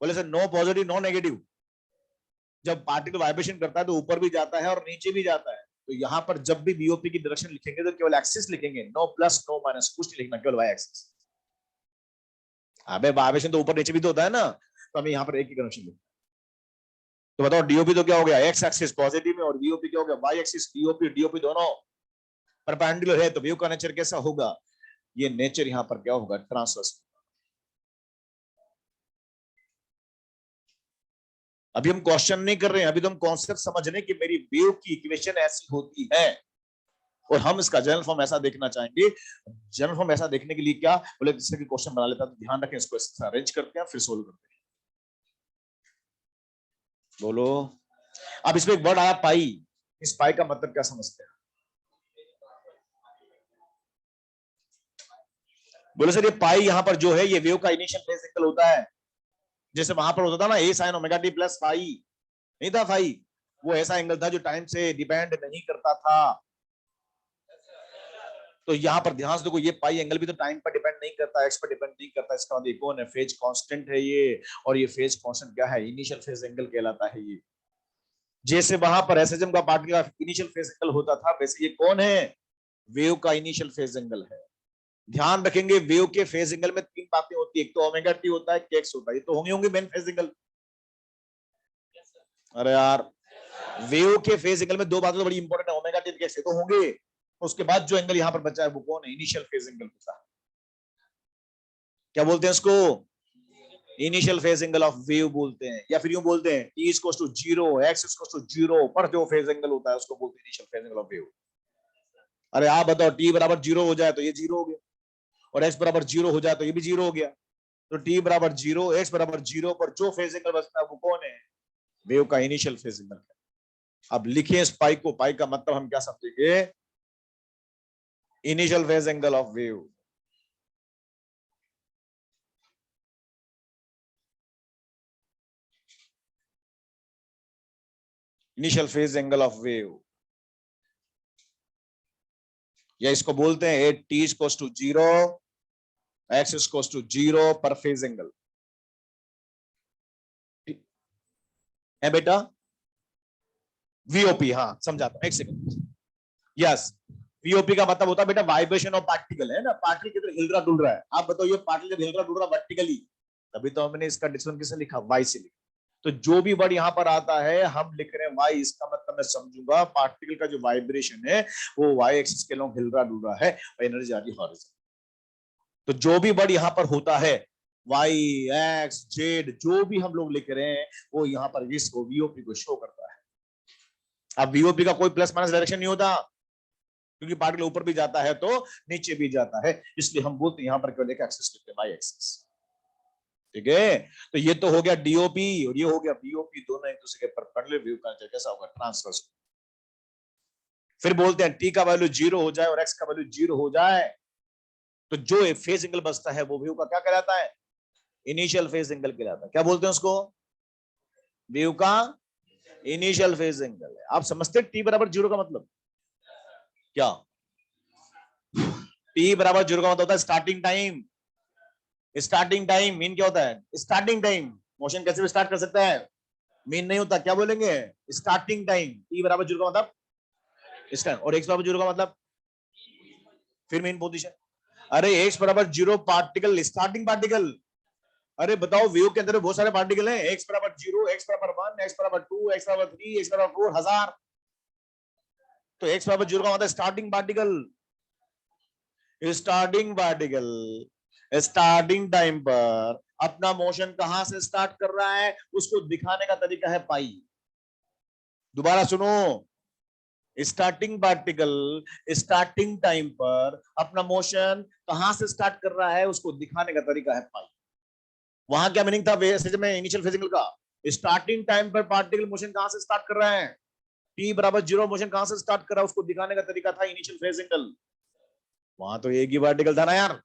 बोले sir no positive no negative, जब पार्टिकल वाइब्रेशन करता है तो ऊपर भी जाता है और नीचे भी जाता है, तो यहाँ पर जब भी बीओपी की डायरेक्शन लिखेंगे तो केवल एक्सिस लिखेंगे, नो प्लस नो माइनस कुछ नहीं लिखना, केवल वाई एक्सिस। अबे वाइब्रेशन तो ऊपर नीचे भी तो होता है ना, तो हमें यहाँ पर एक ही कनेक्शन लिखना। तो बताओ डीओपी तो क्या हो गया, एक्स एक्सिस पॉजिटिव में, और वीओपी क्या हो गया वाई एक्सिस, डीओपी डीओपी दोनों परपेंडिकुलर है, तो वेव का नेचर कैसा होगा, ये नेचर यहाँ पर क्या होगा, ट्रांसवर्स। अभी हम क्वेश्चन नहीं कर रहे हैं, अभी तो हम कॉन्सेप्ट समझने कि मेरी वेव की इक्वेशन ऐसी होती है, और हम इसका जनरल फॉर्म ऐसा देखना चाहेंगे। जनरल फॉर्म ऐसा देखने के लिए क्या बोले, जिससे कि क्वेश्चन बना लेता है, तो ध्यान रखें इसको अरेंज करते हैं फिर सोल्व करते हैं। बोलो, अब इसमें एक वर्ड आया पाई, इस पाई का मतलब क्या समझते हैं, बोले सर ये पाई यहाँ पर जो है ये वेव का इनिशियल फेज एंगल होता है, जैसे वहां पर होता था ना a sine omega t plus phi, नहीं था फाई, वो ऐसा एंगल था जो टाइम से डिपेंड नहीं करता था, तो यहाँ पर ध्यान से देखो ये पाई एंगल भी तो टाइम पर डिपेंड नहीं करता, एक्स पर डिपेंड नहीं करता, इसका मतलब कौन है, फेज कांस्टेंट है ये, और ये फेज कांस्टेंट क्या है, इनिशियल फेज एंगल कहलाता है ये। जैसे वहां पर एसएचएम का पार्टिकल का इनिशियल फेज एंगल होता था, वैसे ये कौन है, वेव का इनिशियल फेज एंगल है। ध्यान रखेंगे वेव के फेज एंगल में 3 बातें होती है, एक तो ओमेगा टी होता है, के एक्स होता है, ये तो होंगे मेन फेज एंगल। अरे यार, वेव के फेज एंगल में 2 बातें तो बड़ी इंपॉर्टेंट है, ओमेगा टी के एक्स तो होंगे, उसके बाद जो एंगल यहाँ पर बचा है वो कौन है, इनिशियल फेज एंगल होता है, क्या बोलते हैं इसको, initial phase angle of wave बोलते हैं, या फिर यूं बोलते हैं t equals to 0 x equals to 0 पर जो फेज एंगल होता है उसको बोलते हैं initial phase angle of wave. अरे आप बताओ t बराबर 0 हो जाए तो ये 0 हो गया, और x बराबर 0 हो जाए तो ये भी 0 हो गया, तो t बराबर 0 x बराबर 0 पर जो फेज एंगल बचता है वो कौन है, वेव का इनिशियल फेज एंगल। अब लिखिए इस पाई को, पाई का मतलब हम क्या समझेंगे, initial phase angle of wave. Initial phase angle of wave, या इसको बोलते हैं t equals to 0 x equals to 0 पर फेज एंगल है बेटा। वीओपी, हाँ समझाता हूं, एक सेकंड। यस, वीओपी का मतलब होता है बेटा वाइब्रेशन ऑफ पार्टिकल, है ना, पार्टिकल किधर हिल रहा डुल रहा है। आप बताओ ये पार्टिकल हिल रहा डुल रहा वर्टिकली, तभी तो हमने इसका डिस्क्रिप्शन किसने लिखा, वाई से लिखा। तो जो भी वर्ड यहाँ पर आता है हम लिख रहे हैं वाई, इसका मतलब मैं समझूंगा पार्टिकल का जो वाइब्रेशन है वो वाई एक्सिस के लॉन्ग हिल रहा डुल रहा है और एनर्जी आ रही है हॉरिजॉन्टल। तो जो भी वर्ड यहाँ पर होता है वाई एक्स जेड जो भी हम लोग लिख रहे हैं वो यहाँ पर इसको वीओपी को शो करता है। अब वीओपी का कोई प्लस माइनस डायरेक्शन नहीं होता, क्योंकि पार्टिकल ऊपर भी जाता है तो नीचे भी जाता है, इसलिए हम बोलते हैं यहां पर केवल एक एक्सिस लिखते हैं, वाई एक्सिस। ठीक है, तो ये तो हो गया डीओपी और ये हो गया बीओपी, दोनों एक दूसरे के परपेंडिकुलर व्यू का कैसा होगा, ट्रांसवर्स। फिर बोलते हैं टी का वैल्यू 0 हो जाए और एक्स का वैल्यू 0 हो जाए तो जो फेज एंगल बचता है वो व्यू का क्या कहलाता है, इनिशियल फेज एंगल कहलाता है। क्या बोलते हैं उसको, व्यू का इनिशियल फेज एंगल है। आप समझते हैं टी बराबर 0 का मतलब क्या, टी बराबर 0 का मतलब होता है starting time. Starting time mean क्या होता है, स्टार्टिंग टाइम। मोशन कैसे भी स्टार्ट कर सकता है, मीन नहीं होता, क्या बोलेंगे, स्टार्टिंग टाइम। टी बराबर 0 का मतलब स्टार्ट, और एक्स बराबर 0 का मतलब फिर मेन पोजीशन। अरे एक्स बराबर 0 पार्टिकल, स्टार्टिंग पार्टिकल। अरे बताओ वेव के अंदर बहुत सारे पार्टिकल हैं, एक्स बराबर 0, एक्स बराबर 1, एक्स बराबर 2, एक्स बराबर 3, एक्स बराबर 4, 1000। तो एक्स बराबर 0 का मतलब starting particle. Starting particle starting time पर अपना मोशन कहां से स्टार्ट कर रहा है उसको दिखाने का तरीका है पाई। दोबारा सुनो, स्टार्टिंग पार्टिकल स्टार्टिंग टाइम पर अपना मोशन कहां से स्टार्ट कर रहा है उसको दिखाने का तरीका है पाई। वहां क्या मीनिंग था में इनिशियल फेज एंगल का, स्टार्टिंग टाइम पर पार्टिकल मोशन कहां से स्टार्ट कर रहा है, टी बराबर 0 मोशन कहां से स्टार्ट कर रहा है उसको दिखाने का तरीका था इनिशियल फेज एंगल। वहां तो एक ही पार्टिकल था ना यार,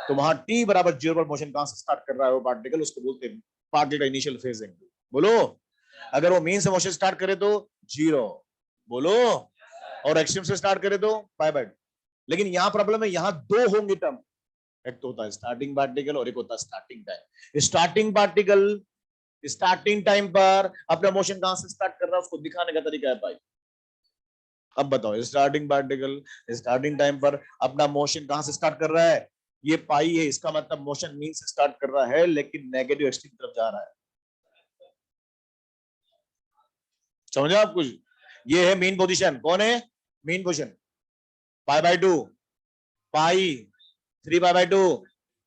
तो वहां टी बराबर 0 पर मोशन कहां से स्टार्ट कर रहा है वो पार्टिकल, उसको बोलते हैं पार्टिकल का इनिशियल फेज एंगल। बोलो, अगर वो मीन से मोशन स्टार्ट करे तो 0, बोलो, और एक्सट्रीम से स्टार्ट करे तो पाई बाय। लेकिन यहां प्रॉब्लम है, यहां दो होंगे टर्म, एक तो होता है स्टार्टिंग पार्टिकल और एक होता है starting time. Starting particle starting time पर अपना मोशन कहां से स्टार्ट कर रहा है उसको दिखाने का तरीका है पाई। अब बताओ, स्टार्टिंग पार्टिकल स्टार्टिंग टाइम पर अपना मोशन कहां से स्टार्ट कर रहा है, ये पाई है, इसका मतलब मोशन मीन से स्टार्ट कर रहा है लेकिन नेगेटिव एक्सट्रीम तरफ जा रहा है। समझे आप कुछ, ये है मीन पोजीशन। कौन है mean position, pi by 2, pi 3 pi by 2,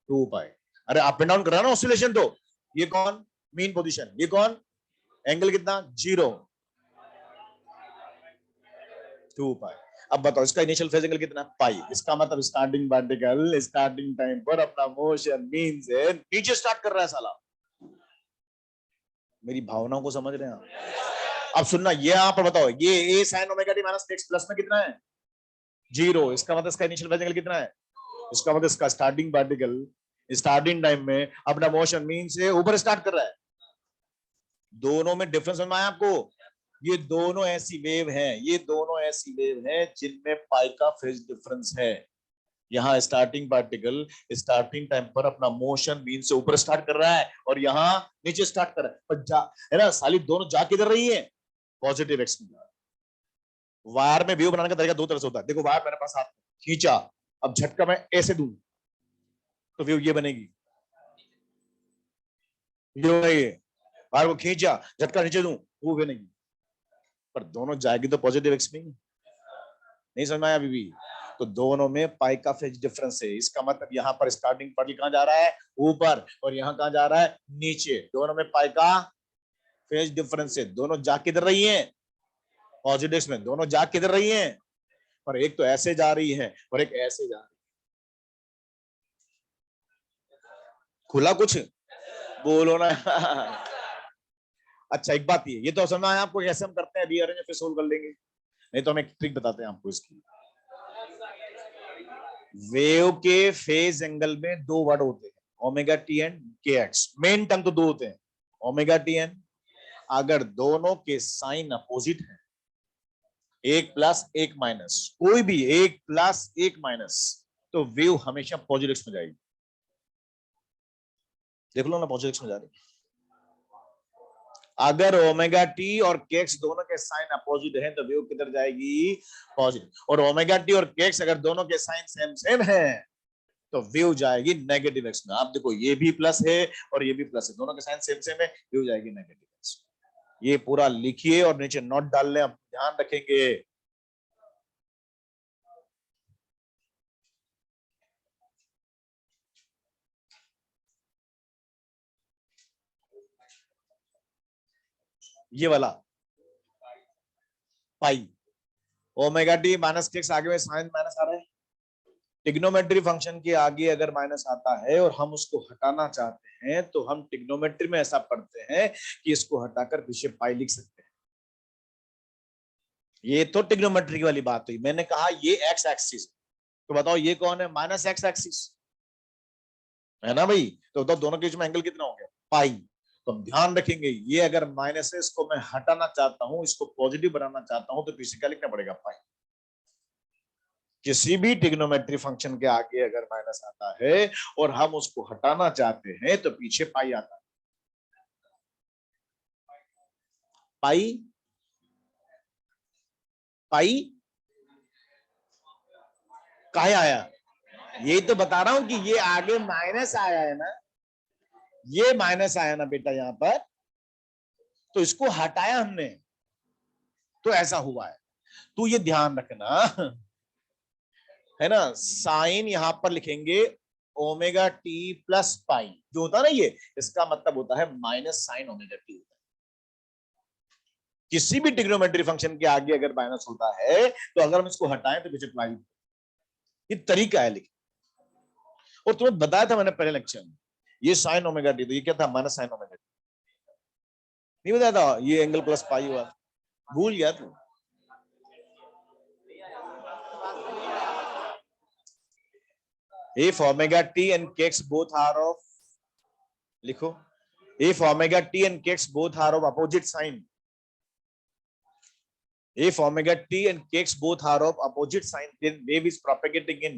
2 पाई। अरे अप एंड डाउन कर रहा है ना ऑसिलेशन, तो ये कौन मीन पोजीशन, ये कौन, एंगल कितना 0, 2 पाई। अब बताओ इसका इनिशियल फेज एंगल कितना, पाई। इसका मतलब स्टार्टिंग पार्टिकल स्टार्टिंग टाइम पर अपना मोशन मीन से नीचे स्टार्ट कर रहा है साला। मेरी भावनाओं को समझ रहे हैं आप। अब सुनना, ये आप बताओ, ये a sine omega t minus x plus में कितना है 0, इसका मतलब इसका इनिशियल फेज एंगल कितना है, इसका मतलब इसका स्टार्टिंग पार्टिकल स्टार्टिंग टाइम में अपना मोशन मीन से ऊपर स्टार्ट कर रहा है। दोनों में डिफरेंस समझ में आया आपको, ये दोनों ऐसी वेव हैं, ये दोनों ऐसी वेव हैं जिनमें पाई का फेज डिफरेंस है। यहाँ स्टार्टिंग पार्टिकल स्टार्टिंग टाइम पर अपना मोशन मीन से ऊपर स्टार्ट कर रहा है और यहाँ नीचे स्टार्ट कर रहा है, पर जा है ना साली, दोनों जा किधर रही है, पॉजिटिव एक्स में। वायर में व्यू बनाने का तरीका दो तरह से होता है। देखो वायर मेरे पास हाथ खींचा, अब झटका मैं ऐसे दूं तो व्यू ये बनेगी, ये बनेगी। वायर को खींचा झटका नीचे दूं वो बनेगी, पर दोनों जाएगी तो पॉजिटिव एक्स में। नहीं समझ में आया अभी भी, तो दोनों में पाई का फेज डिफरेंस है। इसका मतलब यहाँ पर स्टार्टिंग पार्टिकल कहां जा रहा है, ऊपर, और यहाँ कहां जा रहा है, नीचे। दोनों में पाई का फेज डिफरेंस है, दोनों जा किधर रही है, पॉजिटिव में। दोनों जा किधर रही है, पर एक तो ऐसे जा रही है और एक ऐसे जा रही है। खुला कुछ बोलो ना। अच्छा एक बात ये तो समझ आया आपको कैसे हम करते हैं, रीअरेंज फिर सोल्व कर लेंगे। नहीं तो हम एक ट्रिक बताते हैं आपको इसकी। वेव के फेज एंगल में दो वर्ड होते हैं, ओमेगा टी एंड के एक्स। मेन टर्म तो दो होते हैं, ओमेगा टी एन। अगर दोनों के साइन अपोजिट है, एक प्लस एक माइनस, कोई भी एक प्लस एक माइनस, तो वेव हमेशा पॉजिटिव में जाएगी। देख लो ना पॉजिटिव में जा रही, अगर ओमेगा टी और केक्स दोनों के साइन अपोजिट हैं तो वेव किधर जाएगी? पॉजिटिव। और ओमेगा टी और केक्स अगर दोनों के साइन सेम सेम है तो वेव जाएगी नेगेटिव एक्स में। आप देखो ये भी प्लस है और ये भी प्लस है, दोनों के साइन सेम सेम है, वेव जाएगी नेगेटिव एक्स। ये पूरा लिखिए और नीचे नोट डाल लें, आप ध्यान रखेंगे। ये वाला पाई ओमेगा टी माइनस केक्स आगे में साइन माइनस आ रहा है। टिग्नोमेट्री फंक्शन के आगे अगर माइनस आता है और हम उसको हटाना चाहते हैं तो हम टिग्नोमेट्री में ऐसा पढ़ते हैं कि इसको हटाकर पीछे पाई लिख सकते हैं। ये तो टिग्नोमेट्री वाली बात हुई। मैंने कहा ये एक्स एक्सिस, तो बताओ ये कौन है? माइनस एक्स एक्सिस है ना भाई। तो बताओ दोनों के बीच में एंगल कितना हो गया? पाई। तो हम ध्यान रखेंगे ये अगर माइनस है, इसको मैं हटाना चाहता हूं, इसको पॉजिटिव बनाना चाहता हूं, तो पीछे क्या लिखना पड़ेगा? पाई। किसी भी ट्रिग्नोमेट्री फंक्शन के आगे अगर माइनस आता है और हम उसको हटाना चाहते हैं तो पीछे पाई आता है। पाई पाई काहे आया? यही तो बता रहा हूं कि ये आगे माइनस आया है ना, ये माइनस आया ना बेटा यहां पर, तो इसको हटाया हमने तो ऐसा हुआ है। तो ये ध्यान रखना है ना। साइन यहां पर लिखेंगे ओमेगा टी प्लस पाई, जो होता है ना ये, इसका मतलब होता है माइनस साइन ओमेगा टी होता है। किसी भी ट्रिग्नोमेट्री फंक्शन के आगे अगर माइनस होता है तो अगर हम इसको हटाएं तो पीछे पाई। ये तरीका है लिखने। और तुम्हें बताया था मैंने पहले लेक्चर में, ये साइन ओमेगा टी, तो ये क्या था? Minus sign omega t. नहीं बताया था ये एंगल प्लस पाई हुआ? भूल गया तू। If omega t and kx both are of, लिखो, if omega t and kx both are of opposite sign, if omega t and kx both are of opposite sign, then wave is propagating in,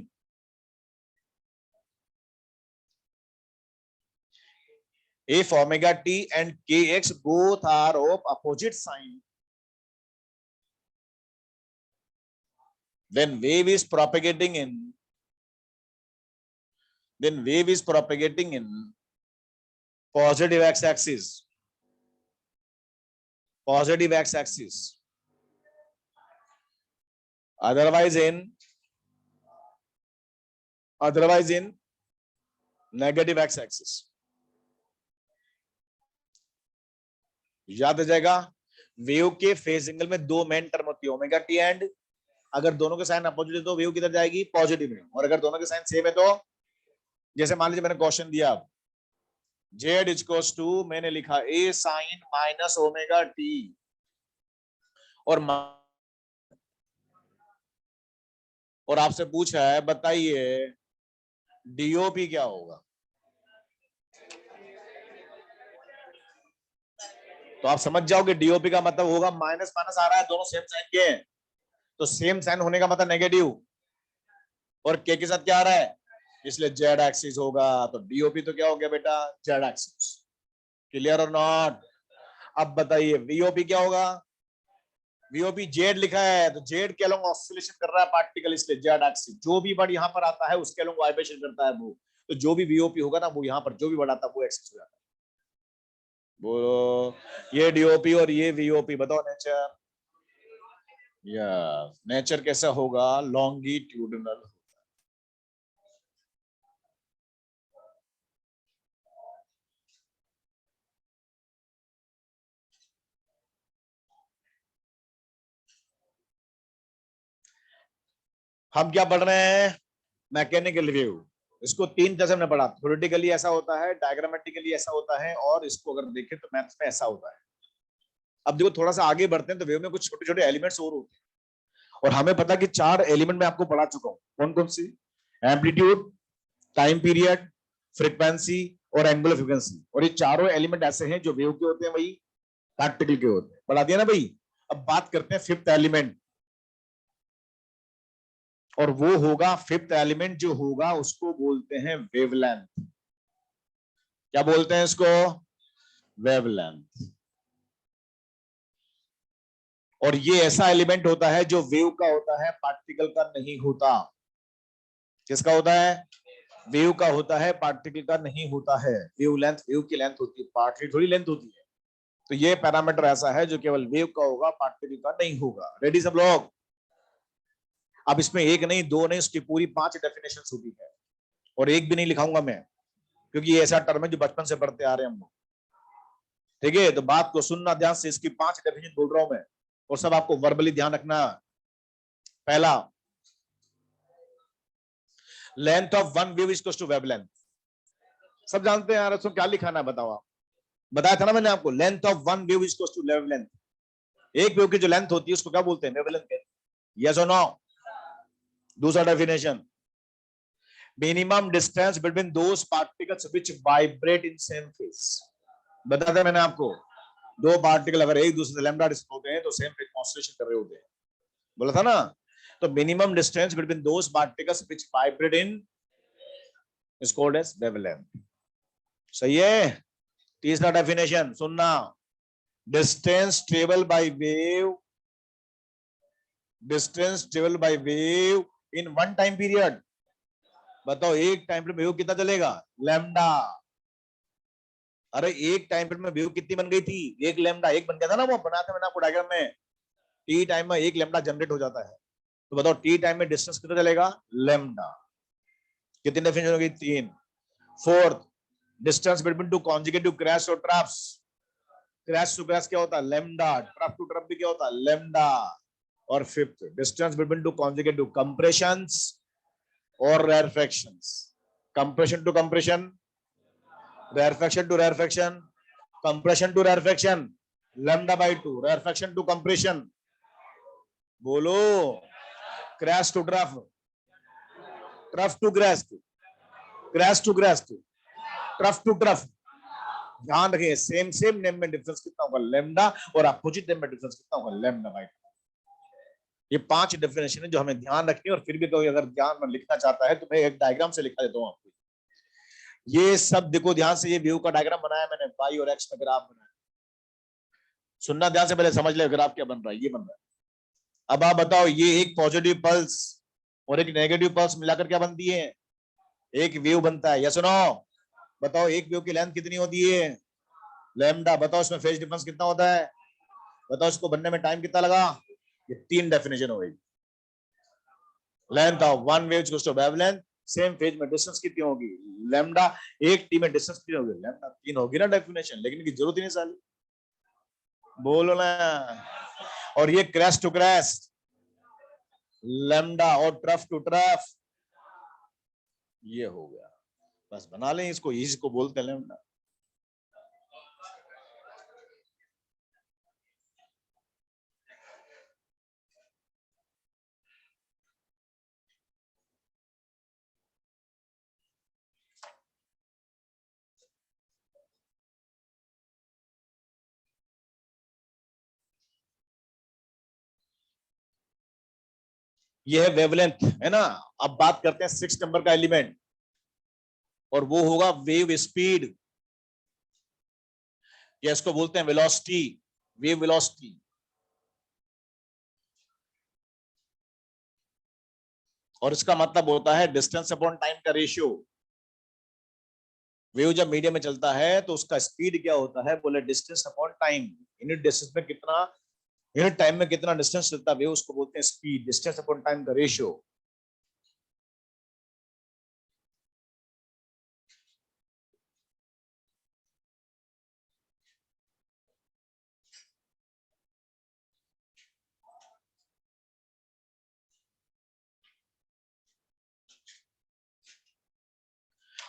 if omega t and kx both are of opposite sign, then wave is propagating in, then wave is propagating in positive x-axis, positive x-axis, otherwise in negative x-axis। याद आ जाएगा। वेव के फेज एंगल में दो मेन टर्म होती है, ओमेगा टी एंड, अगर दोनों के साइन अपोजिट है तो वेव किधर जाएगी? पॉजिटिव में। और अगर दोनों के साइन सेम है तो, जैसे मान लीजिए मैंने क्वेश्चन दिया, जेड इक्वल्स टू, मैंने लिखा ए साइन माइनस ओमेगा टी, और आपसे पूछा है बताइए डीओपी क्या होगा? तो आप समझ जाओगे डीओपी का मतलब होगा माइनस माइनस आ रहा है, दोनों सेम साइन के हैं, तो सेम साइन होने का मतलब नेगेटिव, और के साथ क्या आ रहा है? इसलिए जेड एक्सिस होगा। तो डीओपी तो क्या हो गया बेटा? Z axis. क्लियर और नॉट? अब बताइए वीओपी क्या होगा? वीओपी जेड लिखा है तो जेड के अलोंग ऑसिलेशन कर रहा है पार्टिकल, इसलिए जेड एक्सिस। जो भी वर्ड यहां पर आता है उसके अलोंग वाइब्रेशन करता है वो, तो जो भी वीओपी होगा ना वो यहां पर जो भी वर्ड आता है वो एक्सिस हो जाता है। बोलो, ये डीओपी और ये वीओपी, बताओ नेचर। या नेचर कैसा होगा? लॉन्गिट्यूडिनल। हम क्या पढ़ रहे हैं? Mechanical wave. इसको तीन तरह से हमने पढ़ा, थ्योरेटिकली ऐसा होता है, डायग्रामेटिकली ऐसा होता है, और इसको अगर देखें तो मैथ्स में ऐसा होता है। अब देखो थोड़ा सा आगे बढ़ते हैं तो वेव में कुछ छोटे छोटे एलिमेंट्स और होते हैं, और हमें पता कि चार एलिमेंट मैं आपको पढ़ा चुका हूँ। कौन कौन सी? एम्पलीट्यूड, टाइम पीरियड, फ्रीक्वेंसी और एंगुलर फ्रीक्वेंसी। और ये चारों एलिमेंट ऐसे हैं जो वेव के होते हैं, वही प्रैक्टिकल के होते हैं। पढ़ा दिया ना भाई। अब बात करते हैं फिफ्थ एलिमेंट, और वो होगा फिफ्थ एलिमेंट जो होगा उसको बोलते हैं वेवलेंथ। क्या बोलते हैं इसको? वेवलेंथ। और ये ऐसा एलिमेंट होता है जो वेव का होता है, पार्टिकल का नहीं होता। किसका होता है? वेव का होता है, पार्टिकल का नहीं होता है। वेव लेंथ वेव की लेंथ होती है, पार्टिकल थोड़ी लेंथ होती है। तो ये पैरामीटर ऐसा है जो केवल वेव का होगा, पार्टिकल का नहीं होगा। रेडी सब लोग? अब इसमें एक नहीं, दो नहीं, उसकी पूरी 5 डेफिनेशन होती है। और एक भी नहीं लिखाऊंगा मैं, क्योंकि ये ऐसा टर्म है जो बचपन से पढ़ते आ रहे हैं हम लोग। ठीक है, तो बात को सुनना ध्यान से। इसकी 5 डेफिनेशन बोल रहा हूं मैं, और सब आपको वर्बली ध्यान रखना। पहला, length of one wave is equal to wavelength. सब जानते हैं यार, उसमें क्या लिखाना है बताओ आप? बताया था ना मैंने आपको, length of one wave is equal to wavelength. एक वेव की जो लेंथ होती है उसको क्या बोलते हैं? वेवलेंथ कहते हैं। यस और नो? दूसरा definition, minimum distance between those particles which vibrate in same phase. बता था मैंने आपको, दो पार्टिकल अगर एक दूसरे से लैम्डा डिस्टेंस होते हैं तो सेम फेज में ऑसिलेशन कर रहे होते हैं, बोला था ना। तो minimum distance between those particles which vibrate in is called as wavelength. सही है? तीसरा डेफिनेशन सुनना, distance travel by wave, distance travel by wave in one time period. बताओ एक टाइम पीरियड में वेव कितना चलेगा? लैम्डा। अरे एक टाइम पीरियड में वेव कितनी बन गई थी? एक लैम्डा। एक बन गया था ना, वो बनाते मैंने आपको डायग्राम में। टी टाइम में एक लैम्डा जनरेट हो जाता है। तो बताओ टी टाइम में डिस्टेंस कितना चलेगा? लैम्डा। कितनी डेफिनेशन हो गई? 3। Fourth, distance between two conjugative crash और ट्रफ्स। क्रैश टू क्रैश क्या होता है? लैम्डा। ट्रफ टू ट्रफ भी क्या होता है? लैम्डा। और fifth, distance between two conjugative compressions और rarefactions. Compression to compression, rarefaction to rarefaction, compression to rarefaction, lambda by 2, rarefaction to compression. बोलो। Crest to trough, trough to crest, crest to crest, trough to trough. ध्यान रखिए, सेम सेम नेम में डिफरेंस कितना होगा? लैम्डा। और अपोजिट नेम में डिफरेंस कितना होगा? Lambda by 2। ये 5 डेफिनेशन है जो हमें ध्यान रखनी है। और फिर भी कोई अगर ध्यान में लिखना चाहता है तो मैं एक डायग्राम से लिखा देता हूं आपको। ये सब देखो ध्यान से, ये व्यू का डायग्राम बनाया मैंने, वाई और एक्स में ग्राफ बनाया। सुनना ध्यान से, पहले समझ ले ग्राफ क्या बन रहा है। ये बन रहा है। अब आप बताओ, ये एक पॉजिटिव पल्स और एक नेगेटिव पल्स मिलाकर क्या बनती है? एक वेव बनता है। Yes no? बताओ एक वेव की लेंथ कितनी होती है? लैम्डा। बताओ इसमें फेज डिफरेंस कितना होता है? बताओ इसको बनने में टाइम कितना लगा? ये 3 डेफिनेशन हो गई। Length of one wave equals to wavelength, same phase में डिस्टेंस कितनी होगी? लैम्डा। एक टी में डिस्टेंस कितनी होगी? लैम्डा। 3 होगी ना डेफिनेशन, लेकिन की जरूरत ही नहीं साली। बोलो ना। और ये क्रैश टू क्रैश, लैम्डा। और ट्रफ टू ट्रफ, ये हो गया। बस बना लें इसको, इसको बोलते हैं लैम्डा। ये है वेवलेंथ, है ना। अब बात करते हैं 6 नंबर का एलिमेंट, और वो होगा वेव स्पीड, या इसको बोलते हैं वेलोसिटी, वेव वेलोसिटी। और इसका मतलब होता है डिस्टेंस अपॉन टाइम का रेशियो। वेव जब मीडियम में चलता है तो उसका स्पीड क्या होता है? बोले distance upon time. Unit distance में कितना, यूनिट टाइम में कितना डिस्टेंस चलता है वेव, उसको बोलते हैं स्पीड, डिस्टेंस अपॉन टाइम का रेशियो।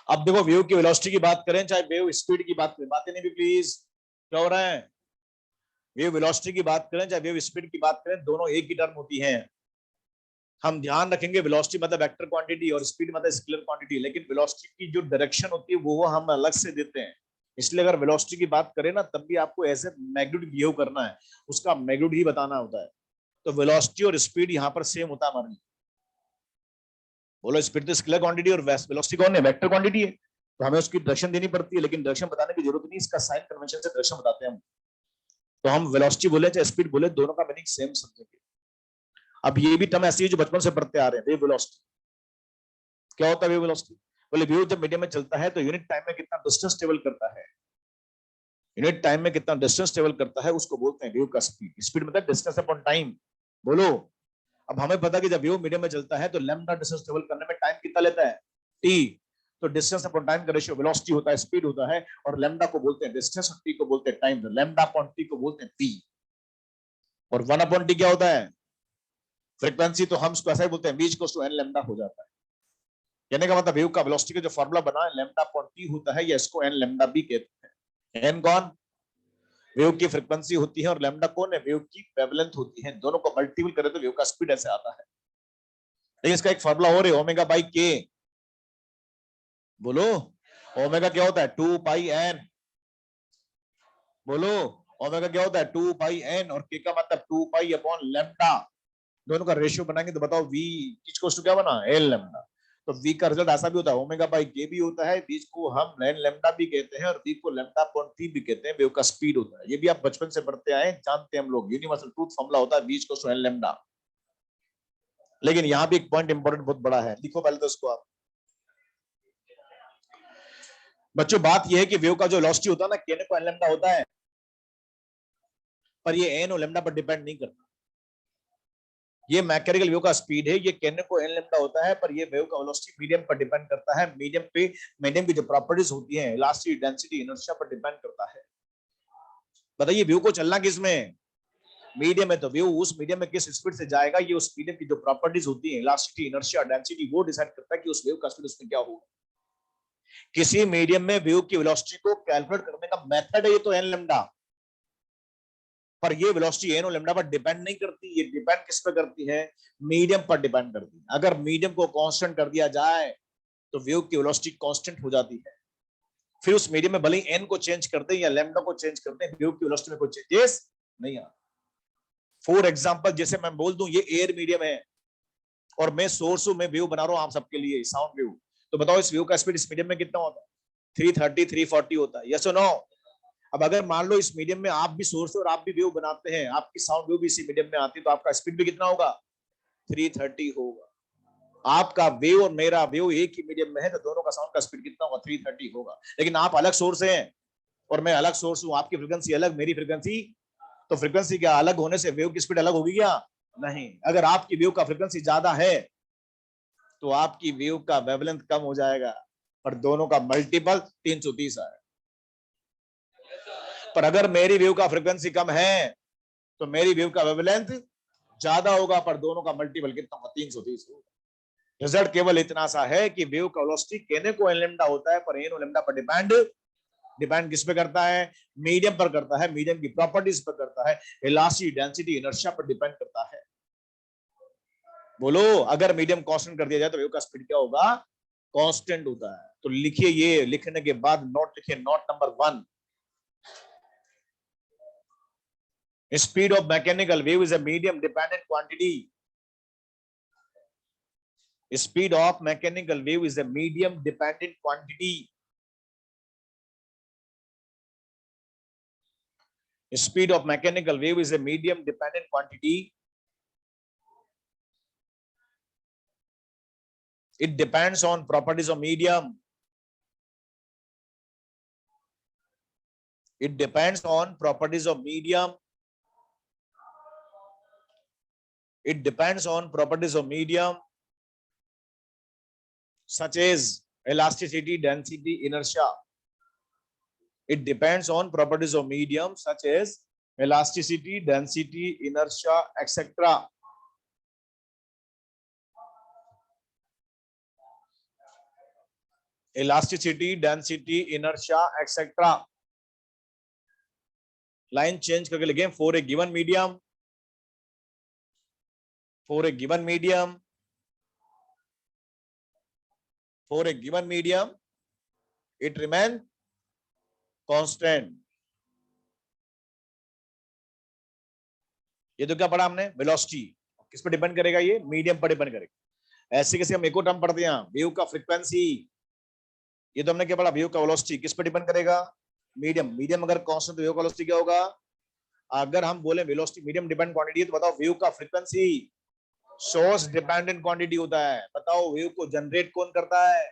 अब देखो, वेव की वेलोसिटी की बात करें चाहे वेव स्पीड की बात करें, बातें नहीं भी प्लीज, क्या हो रहा है? वेव वेलोसिटी की बात करें चाहे वेव स्पीड की बात करें, दोनों एक ही टर्म होती हैं। हम ध्यान रखेंगे वेलोसिटी मतलब वेक्टर क्वांटिटी और स्पीड मतलब स्केलर क्वांटिटी, लेकिन वेलोसिटी की जो डायरेक्शन होती है वो हम अलग से देते हैं। इसलिए अगर वेलोसिटी की बात करें ना, तब भी आपको ऐसे मैग्नीट्यूड बिहेव करना है, उसका मैग्नीट्यूड ही बताना होता है। तो वेलोसिटी और स्पीड यहाँ पर सेम होता है हमारे लिए। बोलो, स्पीड तो स्केलर क्वांटिटी और वेलोसिटी कौन है? वेक्टर क्वांटिटी है। तो हमें उसकी डायरेक्शन देनी पड़ती है, लेकिन डायरेक्शन बताने की जरूरत नहीं, इसका साइन कन्वेंशन से डायरेक्शन बताते हैं हम। तो हम वेलोसिटी बोले चाहे स्पीड बोले, दोनों का मीनिंग सेम समझेंगे। अब ये भी टर्म ऐसी है जो बचपन से पढ़ते आ रहे हैं, वेव वेलोसिटी। क्या होता है वेव वेलोसिटी? बोले वेव जब मीडियम में चलता है तो यूनिट टाइम में कितना डिस्टेंस ट्रेवल करता है, यूनिट टाइम में कितना डिस्टेंस ट्रेवल करता है, उसको बोलते हैं वेव का स्पीड। स्पीड मतलब डिस्टेंस अपॉन टाइम। बोलो। अब हमें पता कि जब वेव मीडियम में चलता है तो लैम्डा डिस्टेंस ट्रेवल करने में टाइम कितना लेता है, टी। तो डिस्टेंस अपॉन टाइम का रेशियो वेलोसिटी होता है, स्पीड होता है, और लैम्डा को बोलते हैं डिस्टेंस और टी को बोलते हैं टाइम। लैम्डा अपॉन टी को बोलते हैं पी। और 1 अपॉन टी क्या होता है, फ्रीक्वेंसी। तो हम इसको ऐसा ही बोलते हैं, v equals to n lambda हो जाता है। कहने का मतलब वेव का वेलोसिटी का जो फार्मूला बना है लैम्डा अपॉन टी होता है, या इसको n लैम्डा भी कहते हैं। n कौन, वेव की फ्रीक्वेंसी होती है, और लैम्डा कौन है, वेव की वेवलेंथ होती है। दोनों को मल्टीपल करें तो वेव का स्पीड ऐसे आता है। लेकिन इसका एक फार्मूला और है, ओमेगा बाई के। बोलो, ओमेगा क्या होता है, 2 पाई n। बोलो, ओमेगा क्या होता है, 2 पाई n, और k का मतलब 2 पाई अपॉन लैम्डा। दोनों का रेशियो बनाएंगे तो बताओ v इक्वल्स टू क्या बना, l लैम्डा। तो v का रिजल्ट ऐसा भी होता है, ओमेगा बाई के भी होता है, v को हम n लैम्डा भी कहते हैं, और v को लैम्डा अपॉन t भी कहते हैं। वेव का स्पीड होता है। ये भी आप बचपन से पढ़ते आए, जानते हैं हम लोग, यूनिवर्सल ट्रूथ फॉर्मूला होता है v equals to n lambda. लेकिन यहाँ भी एक पॉइंट इंपॉर्टेंट बहुत बड़ा है, लिखो पहले तो इसको आप। बच्चों बात यह है कि वेव का जो वेलोसिटी होता है ना, k को n लैम्डा होता है, पर ये n और लैम्डा पर डिपेंड नहीं करता। ये मैकेनिकल वेव का स्पीड है, ये कहने को n लैम्डा होता है, पर ये वेव का वेलोसिटी मीडियम पर डिपेंड करता है। मीडियम पे, मीडियम की जो प्रॉपर्टीज होती हैं, इलास्टिसिटी, डेंसिटी, इनर्शिया पर डिपेंड करता है। बताइए वेव को चलना किस में, मीडियम है, तो वेव उस मीडियम में किस स्पीड से जाएगा, ये उस मीडियम की जो प्रॉपर्टीज होती हैं, इलास्टिसिटी, इनर्शिया, डेंसिटी, वो डिसाइड करता है कि उस वेव का स्पीड उसमें क्या होगा। किसी मीडियम में वेव की वेलोसिटी को कैलकुलेट करने का मेथड है ये तो n लैम्डा, पर ये वेलोसिटी n और लैम्डा पर डिपेंड नहीं करती। ये डिपेंड किस पर करती है, मीडियम पर डिपेंड करती है। अगर मीडियम को कांस्टेंट कर दिया जाए तो वेव की वेलोसिटी कांस्टेंट हो जाती है। फिर उस मीडियम में भले ही n को चेंज करते हैं या लैम्डा को चेंज करते हैं, वेव की वेलोसिटी में कोई चेंजेस नहीं आता। फॉर एग्जांपल, जैसे मैं बोल दूं ये एयर मीडियम है और मैं सोर्स हूं, मैं वेव बना रहा हूं आप सबके लिए, साउंड वेव। तो बताओ इस वेव का स्पीड इस मीडियम में कितना होता है, 330 340 होता है, यस और नो। अब अगर मान लो इस मीडियम में आप भी सोर्स और आप भी वेव बनाते हैं, आपकी साउंड वेव भी इसी मीडियम में आती है, तो आपका स्पीड भी कितना होगा, 330 होगा। आपका वेव और मेरा वेव एक ही मीडियम में है, तो दोनों का साउंड का स्पीड कितना होगा, 330 होगा। लेकिन आप अलग सोर्स हैं और मैं अलग सोर्स हूं, आपकी फ्रीक्वेंसी अलग, मेरी फ्रीक्वेंसी, तो फ्रीक्वेंसी क्या अलग होने से वेव की स्पीड अलग होगी क्या, नहीं। अगर आपकी वेव का फ्रीक्वेंसी ज्यादा है तो आपकी वेव का वेवलेंथ कम हो जाएगा, पर दोनों का मल्टीपल 330 आएगा। पर अगर मेरी वेव का फ्रीक्वेंसी कम है तो मेरी वेव का वेवलेंथ ज्यादा होगा, पर दोनों का मल्टीपल कितना होगा, 330 होगा। रिजल्ट केवल इतना सा है कि वेव का वेलोसिटी कहने को n लैम्डा होता है, पर n और लैम्डा पर डिपेंड किस पे करता है, मीडियम पर करता है, मीडियम की प्रॉपर्टीज पर करता है, इलास्टिसिटी, डेंसिटी, इनर्शिया पर डिपेंड करता है। बोलो, अगर मीडियम कांस्टेंट कर दिया जाए तो वेव का स्पीड क्या होगा, कांस्टेंट होता है। तो लिखिए, ये लिखने के बाद नोट लिखिए, note number 1, speed of mechanical wave is a medium dependent quantity. Speed of mechanical wave is a medium dependent quantity. Speed of mechanical wave is a medium dependent quantity. It depends on properties of medium. It depends on properties of medium. It depends on properties of medium such as elasticity, density, inertia. It depends on properties of medium such as elasticity, density, inertia, etc. Elasticity, density, inertia, etc. Line change करके लिखें, for a given medium, for a given medium, for a given medium, it remain constant. ये तो क्या पढ़ा हमने, वेलोसिटी किस पर डिपेंड करेगा, ये मीडियम पर डिपेंड करेगा। ऐसे कैसे हम एक और टर्म पढ़ते हैं, वेव का फ्रीक्वेंसी, ये तो हमने क्या पढ़ा, वेव का वेलोसिटी किस पर डिपेंड करेगा, मीडियम। मीडियम अगर कांस्टेंट तो वेव का वेलोसिटी क्या होगा, अगर हम बोले वेलोसिटी मीडियम डिपेंडेंट क्वांटिटी है तो बताओ वेव का फ्रीक्वेंसी सोर्स डिपेंडेंट क्वांटिटी होता है। बताओ वेव को जनरेट कौन करता है?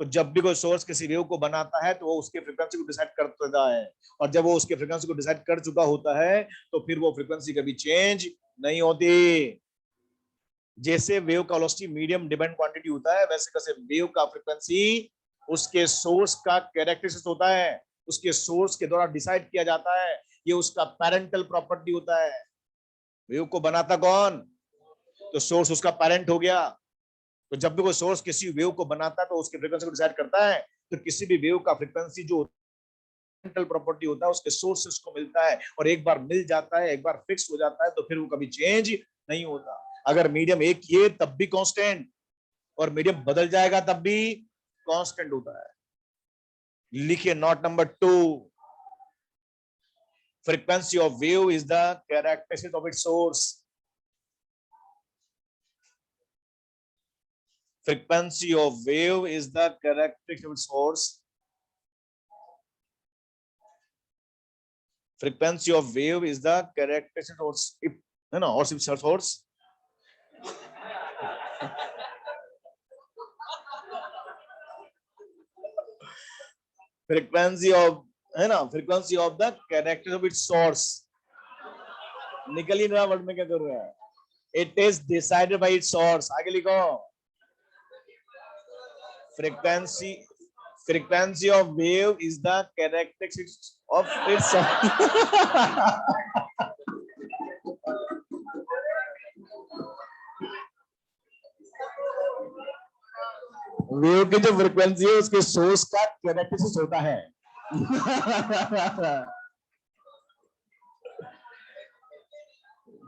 तो जब भी कोई सोर्स किसी वेव को बनाता है तो वो उसके फ्रीक्वेंसी को डिसाइड करता है, और जब वो उसके फ्रीक्वेंसी को डिसाइड कर चुका होता है तो फिर वो फ्रीक्वेंसी कभी चेंज नहीं होती। जैसे वेव का वेलोसिटी मीडियम डिपेंडेंट क्वांटिटी होता है, वैसे कैसे वेव का फ्रीक्वेंसी उसके सोर्स का कैरेक्टरिस्टिक्स होता है, उसके सोर्स के द्वारा डिसाइड किया जाता है। ये उसका पैरेंटल प्रॉपर्टी होता है। वेव को बनाता कौन? तो सोर्स उसका पेरेंट हो गया। तो जब भी कोई सोर्स किसी वेव को बनाता है तो उसके फ्रीक्वेंसी को डिसाइड करता है। तो किसी भी वेव का फ्रीक्वेंसी जो पैरेंटल प्रॉपर्टी होता है उसके सोर्सेस को मिलता है, और एक बार मिल जाता है, एक बार फिक्स हो जाता है तो फिर वो कभी चेंज नहीं होता। अगर मीडियम एक ही है तब भी कांस्टेंट, और मीडियम बदल जाएगा तब भी कांस्टेंट होता है। लिखिए note number 2, frequency of wave is the characteristic of its source. Frequency of wave is the characteristic of its source. Frequency of wave is the characteristic of its, है ना, और सिर्फ source. Frequency of, है ना, frequency of the characteristic of its source. निकल ही नहीं रहा वर्ड में क्या कर रहा है? It is decided by its source. आगे लिखो। Frequency of wave is the characteristics of its wave की जो फ्रीक्वेंसी है उसके सोर्स का कैरेक्टरिस्टिक्स होता है।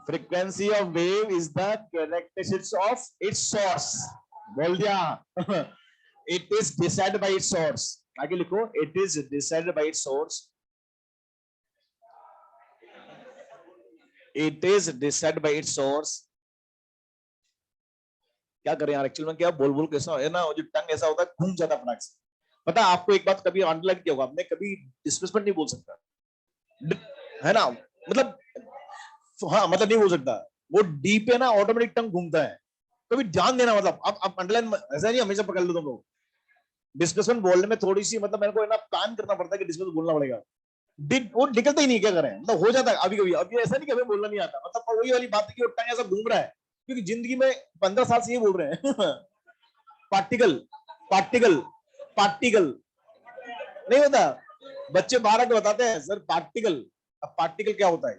Frequency of wave is the characteristics of its source. बोल दिया। It is decided by its source. आगे लिखो, it is decided by its source. It is decided by its source. क्या करें यार, एक्चुअल में क्या बोल बोल कैसा है ना, जो टंग ऐसा होता है घूम जाता है फटाक से। पता है आपको एक बात कभी अंडरलाइन किया होगा आपने, कभी डिस्प्लेसमेंट नहीं बोल सकता, है ना, मतलब हाँ मतलब नहीं बोल सकता, वो डी पे ना ऑटोमेटिक टंग घूमता है। कभी ध्यान देना, मतलब आप अंडरलाइन ऐसा नहीं हमेशा पकड़ लो तुम लोग। डिस्कशन बोलने में थोड़ी सी मतलब मेरे को ना प्लान करना पड़ता है कि डिस्कशन बोलना पड़ेगा, वो निकलता ही नहीं, क्या करें, मतलब हो जाता है अभी कभी। अभी ऐसा नहीं कि हमें बोलना नहीं आता, मतलब वही वाली बात है कि वो टाइम ऐसा घूम रहा है, क्योंकि जिंदगी में 15 साल से ये बोल रहे हैं। पार्टिकल पार्टिकल पार्टिकल नहीं होता, बच्चे 12 के बताते हैं सर पार्टिकल। अब पार्टिकल क्या होता है?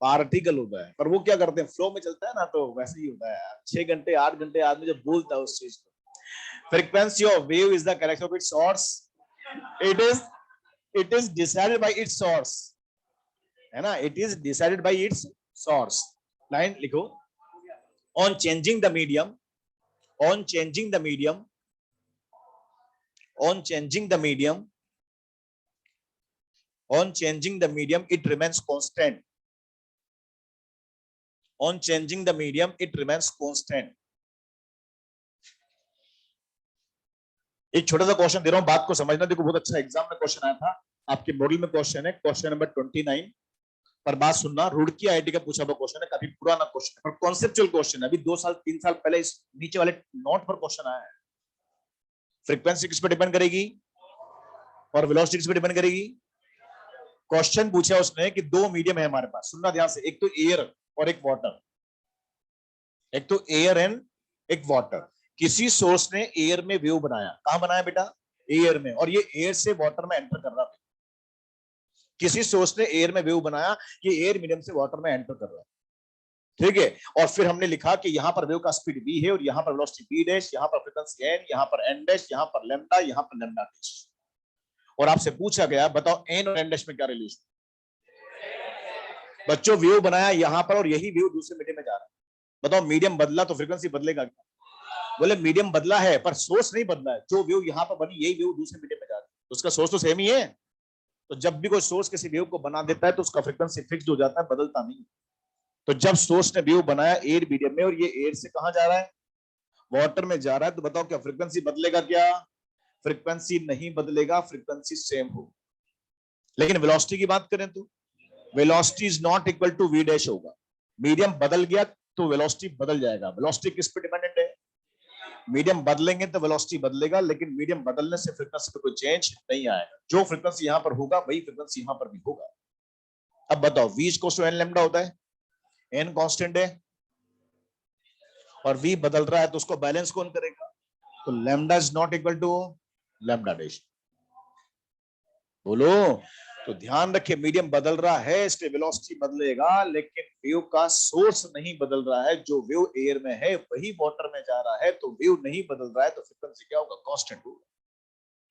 पार्टिकल होता है, पर वो क्या करते हैं, फ्लो में चलता है ना, तो वैसे ही होता है। 6 घंटे 8 घंटे आदमी जब बोलता है उस चीज को। Frequency of wave is the characteristic of its source. It is decided by its source, है ना, it is decided by its source. Line लिखो, on changing the medium, on changing the medium, on changing the medium, on changing the medium, it remains constant. On changing the medium, it remains constant. एक छोटा सा क्वेश्चन दे रहा हूं, बात को समझना। देखो बहुत अच्छा एग्जाम में क्वेश्चन आया था, आपके मॉडल में क्वेश्चन है, क्वेश्चन नंबर 29 पर। बात सुनना, रुड़की आईआईटी का पूछा हुआ क्वेश्चन है, काफी पुराना क्वेश्चन है पर कॉन्सेप्चुअल क्वेश्चन है। अभी 2 साल 3 साल पहले इस नीचे वाले नोट पर क्वेश्चन आया है। फ्रीक्वेंसी किस पे डिपेंड करेगी और वेलोसिटी किस पे डिपेंड करेगी? क्वेश्चन पूछा उसने कि 2 मीडियम है हमारे पास, सुनना ध्यान से, एक तो एयर और एक वाटर, एक तो एयर एंड एक वाटर। किसी सोर्स ने एयर में वेव बनाया, कहां बनाया बेटा? एयर में, और ये एयर से वाटर में एंटर कर रहा है। किसी सोर्स ने एयर में वेव बनाया, ये एयर मीडियम से वाटर में एंटर कर रहा है, ठीक है। और फिर हमने लिखा कि यहां पर वेव का स्पीड v है, और यहां पर वेलोसिटी v डैश, यहां पर फ्रीक्वेंसी n, यहां पर n डैश, यहां पर लैम्डा, यहां पर लैम्डा डैश। और आपसे पूछा गया बताओ n और n डैश में क्या रिलेशन? बच्चों वेव बनाया यहां पर और यही वेव दूसरे मीडियम में जा रहा है, बताओ मीडियम बदला तो फ्रीक्वेंसी बदलेगा क्या? बोले मीडियम बदला है पर सोर्स नहीं बदला है। जो वेव यहां पर बनी यही वेव दूसरे मीडियम में जा रही है, तो उसका सोर्स तो सेम ही है। तो जब भी कोई सोर्स किसी वेव को बना देता है तो उसका फ्रीक्वेंसी फिक्स्ड हो जाता है, बदलता नहीं। तो जब सोर्स ने वेव बनाया एयर मीडियम में, और ये एयर से कहां जा रहा है? वाटर में जा रहा है, तो बताओ क्या फ्रीक्वेंसी बदलेगा क्या? फ्रीक्वेंसी नहीं बदलेगा, फ्रीक्वेंसी सेम हो। लेकिन वेलोसिटी की बात करें तो velocity is not equal to v dash होगा। मीडियम बदल गया तो वेलोसिटी बदल जाएगा। वेलोसिटी किस पे डिपेंडेंट है? मीडियम बदलेंगे तो वेलोसिटी बदलेगा, लेकिन मीडियम बदलने से फ्रीक्वेंसी पे कोई चेंज नहीं आएगा। जो फ्रीक्वेंसी यहां पर होगा वही फ्रीक्वेंसी यहां पर भी होगा। अब बताओ, v is equal to n lambda होता है, n कांस्टेंट है और v बदल रहा है, तो उसको बैलेंस कौन करेगा? तो lambda is not equal to lambda dash. बोलो। तो ध्यान रखिए, मीडियम बदल रहा है इसलिए वेलोसिटी बदलेगा, लेकिन वेव का सोर्स नहीं बदल रहा है। जो वेव एयर में है वही वाटर में जा रहा है, तो वेव नहीं बदल रहा है, तो फ्रीक्वेंसी क्या होगा? कांस्टेंट होगा।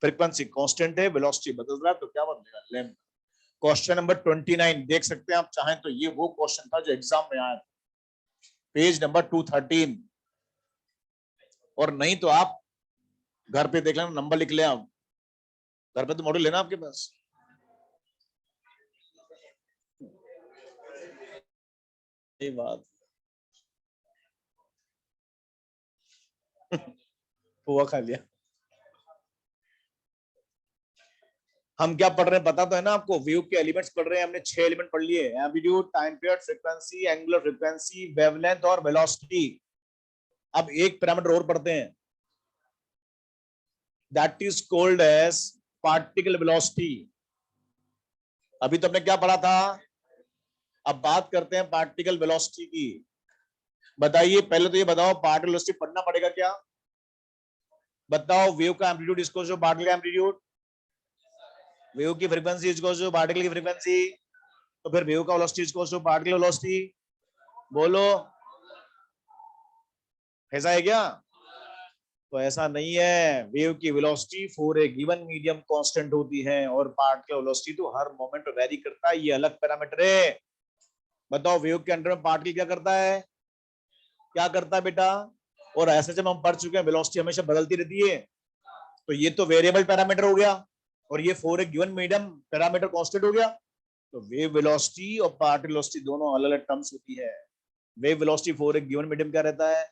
फ्रीक्वेंसी कांस्टेंट है, वेलोसिटी बदल रहा है, तो क्या बदलेगा? लैम्डा। क्वेश्चन नंबर 29 देख सकते हैं आप चाहें तो, ये वो क्वेश्चन था जो एग्जाम में आया था, पेज नंबर 213। और नहीं तो आप घर पे देख लेना, नंबर लिख ले आप, घर पे तो मॉडल लेना आपके पास। ये बात हुआ खा लिया। हम क्या पढ़ रहे हैं पता तो है ना आपको? वेव के एलिमेंट्स पढ़ रहे हैं हमने, 6 एलिमेंट पढ़ लिए, amplitude, time period, frequency, angular frequency, wavelength और वेलोसिटी। अब एक पैरामीटर और पढ़ते हैं, that is called as particle velocity. अभी तो हमने क्या पढ़ा था? अब बात करते हैं पार्टिकल वेलोसिटी की। बताइए, पहले तो ये बताओ, पार्टिकल वेलोसिटी पढ़ना पड़ेगा क्या? बताओ, वेव का एम्पलीट्यूड इसको जो पार्टिकल का एम्पलीट्यूड, वेव की फ्रीक्वेंसी इसको जो पार्टिकल की फ्रीक्वेंसी, तो फिर वेव का वेलोसिटी इसको जो पार्टिकल वेलोसिटी। बोलो, ऐसा है क्या? तो ऐसा नहीं है। वेव की velocity for a given medium constant होती है, और पार्टिकल वेलोसिटी तो हर मोमेंट वेरी करता है, ये अलग पैरामीटर है। बताओ, वेव के अंडर में पार्टिकल क्या करता है? क्या करता है बेटा? और ऐसे जब हम पढ़ चुके हैं, वेलोसिटी हमेशा बदलती रहती है, तो ये तो वेरिएबल पैरामीटर हो गया, और ये for a given medium parameter constant हो गया। तो वेव वेलोसिटी और पार्टिकल वेलोसिटी दोनों अलग अलग टर्म्स होती है। Wave velocity for a given medium क्या रहता है?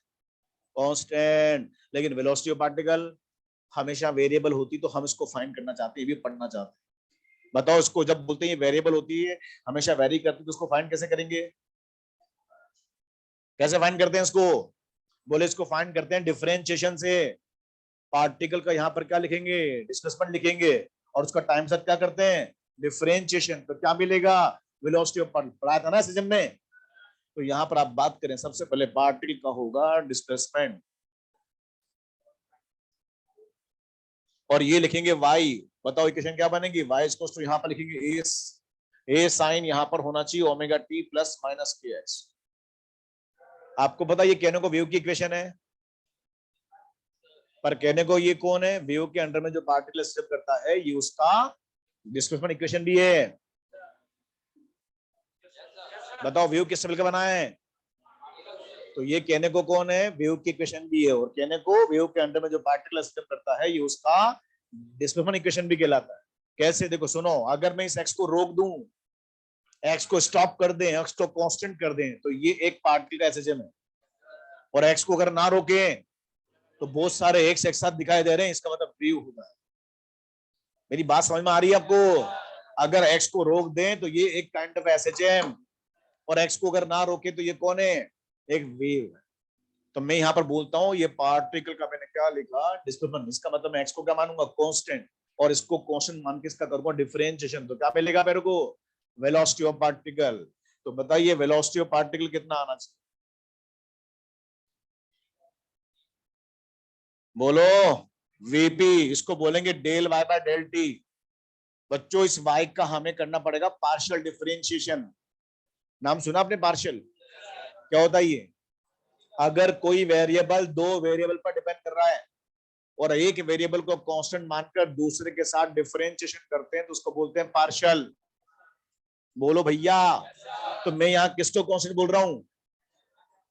कांस्टेंट। लेकिन वेलोसिटी ऑफ पार्टिकल हमेशा वेरिएबल होती, तो हम इसको फाइंड करना चाहते हैं, ये भी पढ़ना चाहते हैं। बताओ, इसको जब बोलते हैं ये वेरिएबल होती है, हमेशा वेरी करती है, तो उसको फाइंड कैसे करेंगे? कैसे फाइंड करते हैं इसको? बोले, इसको फाइंड करते हैं डिफरेंशिएशन से। पार्टिकल का यहाँ पर क्या लिखेंगे? डिस्प्लेसमेंट लिखेंगे, और उसका टाइम साथ क्या करते हैं? डिफरेंशिएशन। तो क्या मिलेगा? Velocity of particle. पढ़ाया था ना सिस्टम में? तो यहाँ पर आप बात करें, सबसे पहले पार्टिकल का होगा डिस्प्लेसमेंट, और ये लिखेंगे y। बताओ इक्वेशन क्या बनेगी? y इक्वल्स टू यहाँ पर लिखेंगे a साइन यहाँ पर होना चाहिए omega t plus minus k x. आपको पता ये कहने को वेव की इक्वेशन है, पर कहने को ये कौन है? वेव के अंडर में जो पार्टिकल स्टेप करता है, ये उसका डिस्प्लेसमेंट इक्वेशन भी है। बताओ, वेव किस मिलकर बना है? तो ये कहने को कौन है? वेव की इक्वेशन भी है, और कहने को वेव के अंडर में जो पार्टिकल स्टेप करता है, ये उसका डिस्प्लेसमेंट इक्वेशन भी कहलाता है। कैसे? देखो सुनो, अगर मैं इस एक्स को रोक दूं, एक्स को स्टॉप कर दें, एक्स को कांस्टेंट कर दें, तो ये एक पार्टिकल का एसएचएम है। और एक्स को अगर ना रोके तो बहुत सारे एक्स एक साथ दिखाई दे रहे हैं, इसका मतलब वेव होगा। मेरी बात समझ में आ रही है आपको? अगर एक्स को रोक दें तो ये एक काइंड ऑफ एसएचएम, और एक्स को अगर ना रोके तो ये कौन है? एक वेव है। तो मैं यहाँ पर बोलता हूँ, ये पार्टिकल का मैंने क्या लिखा? डिस्प्लेसमेंट। इसका मतलब मैं एक्स को क्या मानूंगा? कांस्टेंट, और इसको कांस्टेंट मान के इसका करूंगा डिफरेंशिएशन, तो क्या मिलेगा मेरे को? Velocity of particle. तो बताइए, वेलोसिटी ऑफ पार्टिकल कितना आना चाहिए? बोलो। वीपी, इसको बोलेंगे del y by del t. बच्चों, इस वाई का हमें करना पड़ेगा पार्शियल डिफरेंशिएशन। नाम सुना आपने पार्शियल? क्या होता है ये? अगर कोई वेरिएबल दो वेरिएबल पर डिपेंड कर रहा है, और एक वेरिएबल को कांस्टेंट मानकर दूसरे के साथ डिफरेंशिएशन करते हैं, तो उसको बोलते हैं पार्शियल। बोलो भैया। तो मैं यहाँ किसको कांस्टेंट बोल रहा हूँ?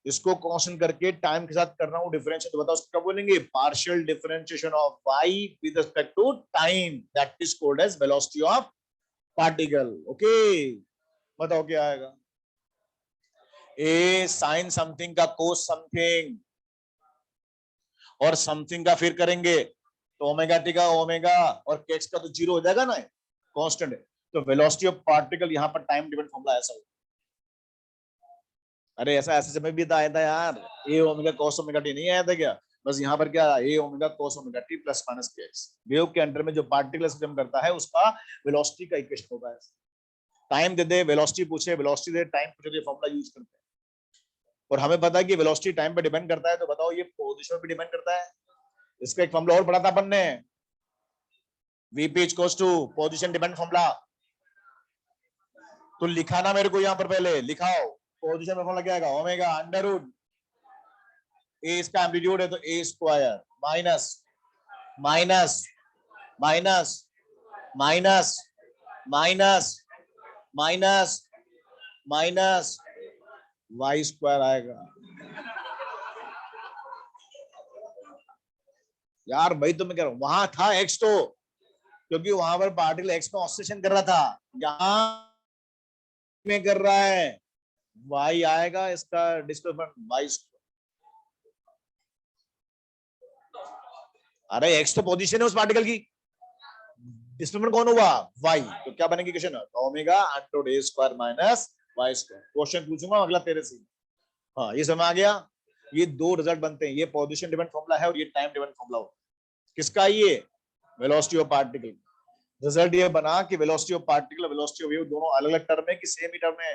इसको कांस्टेंट करके टाइम के साथ कर रहा हूँ डिफरेंशिएशन, तो बताओ उसको क्या बोलेंगे? Partial differentiation of y with respect to time, that is called as velocity of particle. Okay, बताओ क्या आएगा? ए साइन समथिंग का कोस समथिंग, और समथिंग का फिर करेंगे तो ओमेगा टी का ओमेगा, और केक्स का तो जीरो हो जाएगा ना, कांस्टेंट है। तो वेलोसिटी ऑफ पार्टिकल यहाँ पर टाइम डिपेंडेंट फॉर्मूला ऐसा होगा। अरे ऐसा ऐसे समय भी आया था यार, a omega cos omega t नहीं आया था क्या? बस यहाँ पर क्या, a omega cos omega t plus minus k x. Wave के अंडर में जो पार्टिकल सिस्टम करता है उसका वेलोसिटी का इक्वेशन होता है। टाइम दे दे, वेलोसिटी पूछे, वेलोसिटी दे, टाइम पूछे, ये फॉर्मूला यूज करते हैं। और हमें पता है कि वेलोसिटी टाइम पे डिपेंड करता है, तो बताओ ये पोजीशन पे डिपेंड करता है। इसका एक फॉर्मूला और पढ़ा था अपन ने, VP equals to position depend formula. तो लिखा ना मेरे को यहाँ पर, पहले लिखाओ पोजीशन में फॉर्मूला क्या आएगा, ओमेगा अंडर रूट ए इसका एम्पलीट्यूड है तो a square minus minus minus minus minus minus minus y square आएगा। यार भाई तो मैं कह रहा हूं वहां था एक्स, तो क्योंकि वहां पर पार्टिकल एक्स में ऑसिलेशन कर रहा था, यहां में कर रहा है वाई आएगा, इसका डिस्प्लेसमेंट वाई। अरे एक्स तो पोजीशन है उस पार्टिकल की, डिस्प्लेसमेंट कौन हुआ, वाई। तो क्या बनेगी question, omega under root a square minus y square. Question पूछूंगा अगला तेरे से। हाँ ये समझ आ गया। ये दो रिजल्ट बनते हैं, ये पोजीशन डिपेंडेंट फॉर्मूला है और ये टाइम डिपेंडेंट फॉर्मूला होता है। किसका, ये वेलोसिटी ऑफ पार्टिकल। रिजल्ट ये बना कि वेलोसिटी ऑफ पार्टिकल और वेलोसिटी ऑफ वेव दोनों अलग अलग टर्म है कि सेम ही टर्म है।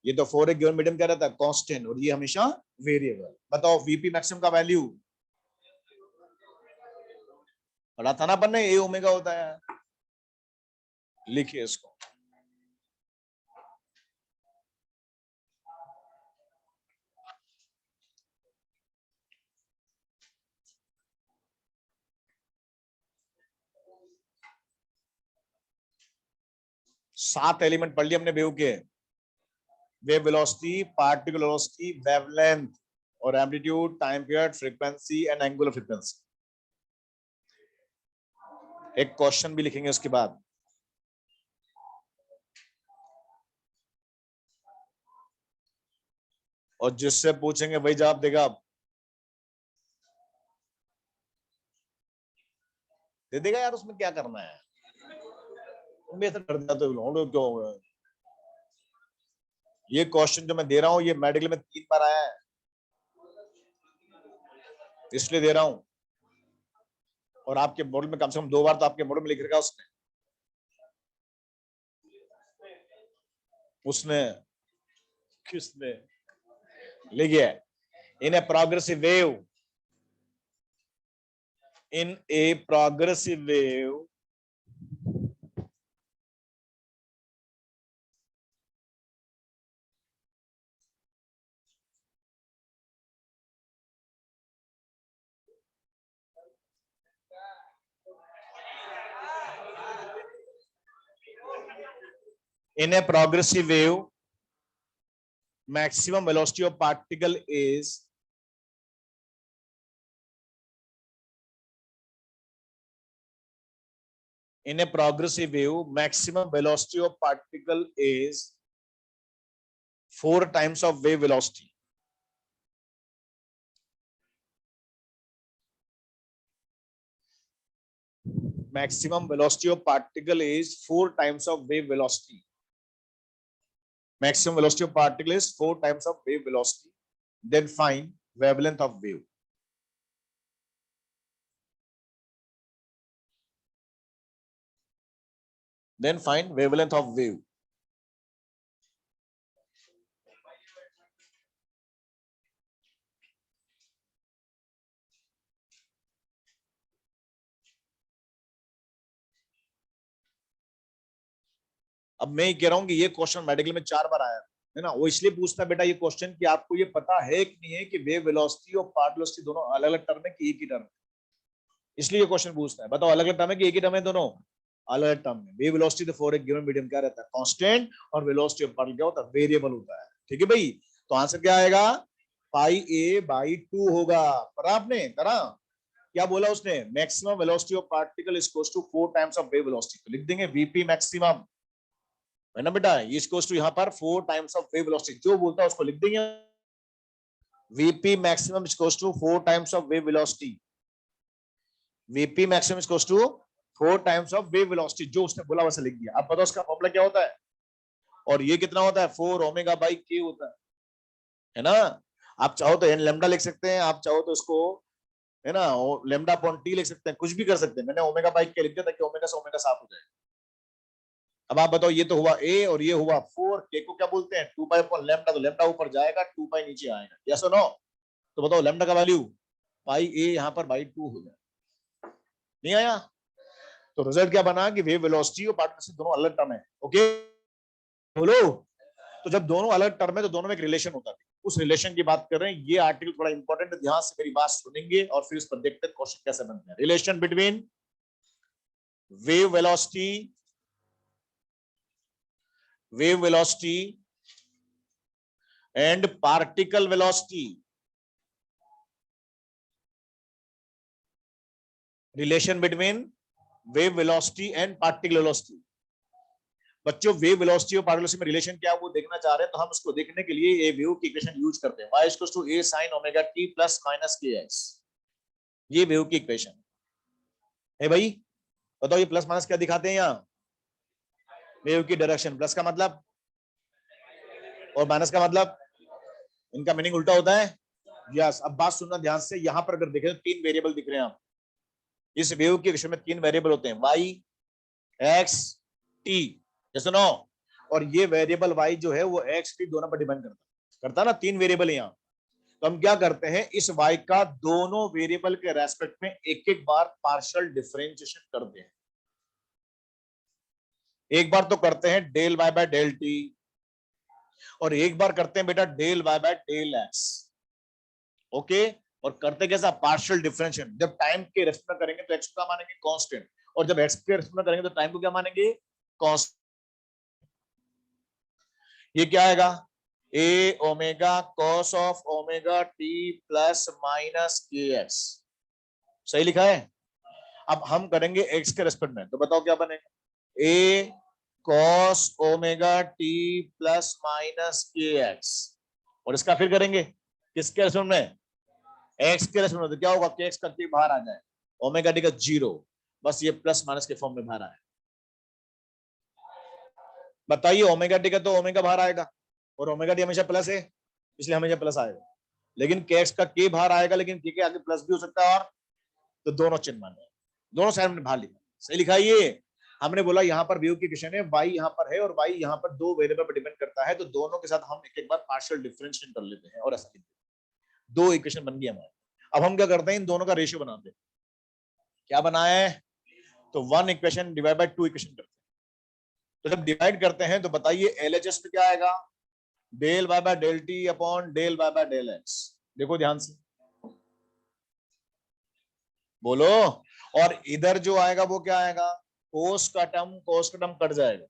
ये तो फॉर ए गिवन मीडियम कह रहा था कांस्टेंट, और ये हमेशा वेरिएबल। बताओ वीपी मैक्सिमम का वैल्यू पढ़ा था ना अपन ने, ए ओमेगा होता है। लिखिए इसको, सात एलिमेंट पढ़ लिए हमने वेव के, wave velocity, particle velocity, wavelength और amplitude, time period, frequency and angular frequency. एक क्वेश्चन भी लिखेंगे उसके बाद। और जिससे पूछेंगे वही जवाब देगा। आप दे देगा यार, उसमें क्या करना है, तुम भी ऐसा कर देना तो क्यों हो गया। ये क्वेश्चन जो मैं दे रहा हूं ये मेडिकल में 3 बार आया है, इसलिए दे रहा हूं। और आपके मॉडल में कम से कम 2 बार तो आपके मॉडल में लिख रखा उसने उसने किसने लिखिए, in a progressive wave, in a progressive wave in a progressive wave maximum velocity of particle is in a progressive wave maximum velocity of particle is 4 times of wave velocity. Maximum velocity of particle is 4 times of wave velocity. Maximum velocity of particle is 4 times of wave velocity. Then find wavelength of wave. Then find wavelength of wave. अब मैं ये कह रहा हूं कि ये क्वेश्चन मेडिकल में 4 बार आया है ना, वो इसलिए पूछता बेटा ये क्वेश्चन कि आपको ये पता है कि नहीं है कि वेव वेलोसिटी और पार्ट वेलोसिटी दोनों अलग अलग टर्म है कि एक ही टर्म है। इसलिए ये क्वेश्चन पूछता है, बताओ अलग अलग टर्म है कि एक ही टर्म है, दोनों अलग अलग टर्म है। वेव वेलोसिटी तो फॉर एक गिवन मीडियम क्या रहता है, कांस्टेंट, और वेलोसिटी ऑफ पार्टिकल क्या होता है, वेरिएबल होता है। ठीक है भाई, तो आंसर क्या आएगा, पाई ए बाई 2 होगा। पर आपने करा क्या बोला उसने, maximum velocity of particle is equal to 4 times of wave velocity. तो लिख देंगे वीपी मैक्सिमम है ना बेटा, इसको यहाँ पर 4 टाइम्स ऑफ वेव वेलोसिटी, जो बोलता है उसको लिख देंगे VP maximum equals to 4 times of wave velocity. VP maximum equals to 4 times of wave velocity, जो उसने बोला वैसे लिख दिया। अब बताओ उसका फॉर्मूला क्या होता है, और ये कितना होता है 4 ओमेगा बाई के होता है ना। आप चाहो तो लेमडा लिख सकते हैं, आप चाहो तो इसको है ना लेमडा अपॉन टी लिख सकते हैं, कुछ भी कर सकते हैं। मैंने ओमेगा बाई के लिख दिया ताकि ओमेगा से ओमेगा साफ हो जाए। अब आप बताओ, ये तो हुआ ए और ये हुआ 4, के को क्या बोलते हैं 2 पाई अपॉन लेमडा, तो लेमडा ऊपर जाएगा 2 पाई नीचे आएगा, यस और नो। तो बताओ लेमडा का वैल्यू पाई ए यहाँ पर बाई 2 हो जाए, नहीं आया। तो रिजल्ट क्या बना कि वेव वेलोसिटी और पार्टिकल दोनों अलग टर्म है। ओके बोलो। तो जब दोनों अलग टर्म है तो दोनों में एक रिलेशन होता है, उस रिलेशन की बात कर रहे हैं। ये आर्टिकल थोड़ा इंपॉर्टेंट है, ध्यान से मेरी बात सुनेंगे और फिर इस पर देखते हैं क्वेश्चन कैसे बनते हैं। Relation between wave velocity and particle velocity. Relation between wave velocity and particle velocity. बच्चों वेव वेलोसिटी और पार्टिकल वेलोसिटी में रिलेशन क्या है वो देखना चाह रहे हैं, तो हम उसको देखने के लिए ये वेव की इक्वेशन यूज करते हैं, y = a sin omega t plus minus kx। ये वेव की इक्वेशन है भाई। बताओ ये प्लस माइनस क्या दिखाते हैं यहाँ, वेव की डायरेक्शन। प्लस का मतलब और माइनस का मतलब, इनका मीनिंग उल्टा होता है। यस, अब बात सुनना ध्यान से। यहां पर अगर देखें तो 3 वेरिएबल दिख रहे हैं आप, इस वेव की इक्वेशन में 3 वेरिएबल होते हैं, y x t, जैसे नो। और ये वेरिएबल y जो है वो x t दोनों पर डिपेंड करता है ना, 3 वेरिएबल यहाँ। तो हम क्या करते हैं, इस y का दोनों वेरिएबल के रेस्पेक्ट में एक एक बार पार्शियल डिफरेंशिएशन करते हैं। एक बार तो करते हैं del y by del t, और एक बार करते हैं बेटा del y by del x। Okay, और करते कैसा, पार्शियल डिफरेंशिएशन। जब टाइम के रेस्पेक्ट में करेंगे तो x को क्या मानेंगे, कांस्टेंट, और जब x के रेस्पेक्ट में करेंगे तो टाइम को क्या मानेंगे, कांस्टेंट। ये क्या आएगा, a omega cos of omega t plus minus k x. सही लिखा है। अब हम करेंगे एक्स के रेस्पेक्ट में, तो बताओ क्या बनेगा, a cos omega t plus minus k x. और इसका फिर करेंगे किसके रेस्पेक्ट में, एक्स के रेस्पेक्ट में। तो क्या होगा कि एक्स का के बाहर आ जाए, ओमेगा टी का 0, बस ये प्लस माइनस के फॉर्म में बाहर आए। बताइए ओमेगा टी का तो ओमेगा बाहर आएगा, और ओमेगा टी हमेशा प्लस है इसलिए हमेशा प्लस आएगा। लेकिन के एक्स का के बाहर आएगा, लेकिन के आगे प्लस भी हो सकता है, और तो दोनों चिन्ह माने, दोनों साइड में बाहर लिखा। सही लिखा ये। हमने बोला यहाँ पर वेव की इक्वेशन है, y यहाँ पर है और y यहाँ पर 2 वेरिएबल पर डिपेंड करता है, तो दोनों के साथ हम एक एक बार पार्शियल डिफरेंशिएशन कर लेते हैं और ऐसा लिखते हैं। 2 इक्वेशन बन गई हमारे। अब हम क्या करते हैं, इन दोनों का रेशियो बनाते हैं। क्या बनाया है, तो 1 इक्वेशन डिवाइड बाय 2 इक्वेशन करते हैं। तो जब डिवाइड करते हैं तो बताइए एलएचएस में क्या आएगा, del y by del T upon del y by del x. देखो ध्यान से बोलो। और इधर जो आएगा वो क्या आएगा, कोस का टर्म कट जाएगा,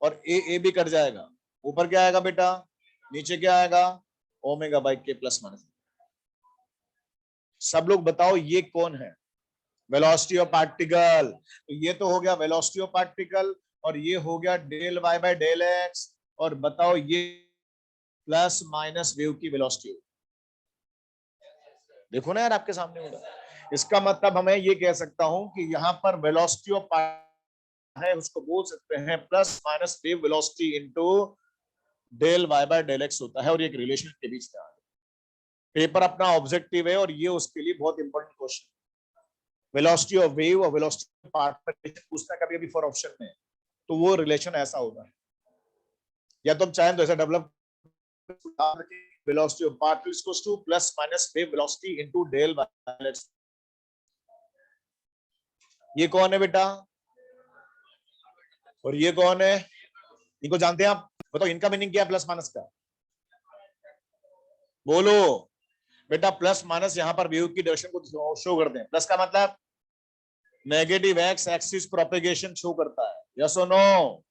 और ए भी कट जाएगा। ऊपर क्या आएगा बेटा, नीचे क्या आएगा, ओमेगा बाई के प्लस माइनस। सब लोग बताओ ये कौन है, वेलोसिटी ऑफ पार्टिकल। तो ये तो हो गया वेलोसिटी ऑफ पार्टिकल, और ये हो गया del y by del x. और बताओ ये प्लस माइनस वेव की वेलोसिटी। देखो ना यार आपके सामने होगा। इसका मतलब हमें ये कह सकता हूं कि यहाँ पर वेलोसिटी ऑफ है, उसको बोल सकते हैं plus minus wave velocity into del y by del x होता है, और ये एक रिलेशन के बीच में आ गया। पेपर अपना ऑब्जेक्टिव है और ये उसके लिए बहुत important question. Velocity of wave और वेलोसिटी ऑफ पार्टिकल पूछना कभी कभी फॉर ऑप्शन में, तो वो रिलेशन ऐसा होगा। या तो हम चाहें तो ऐसा develop, velocity of particle is equals to plus minus wave velocity into del y। ये कौन है बेटा, और ये कौन है, इनको जानते हैं आप, बताओ इनका मीनिंग क्या है प्लस माइनस का, बोलो बेटा। प्लस माइनस यहाँ पर वेव की डायरेक्शन को शो करते हैं। प्लस का मतलब negative x axis propagation show करता है, यस और नो।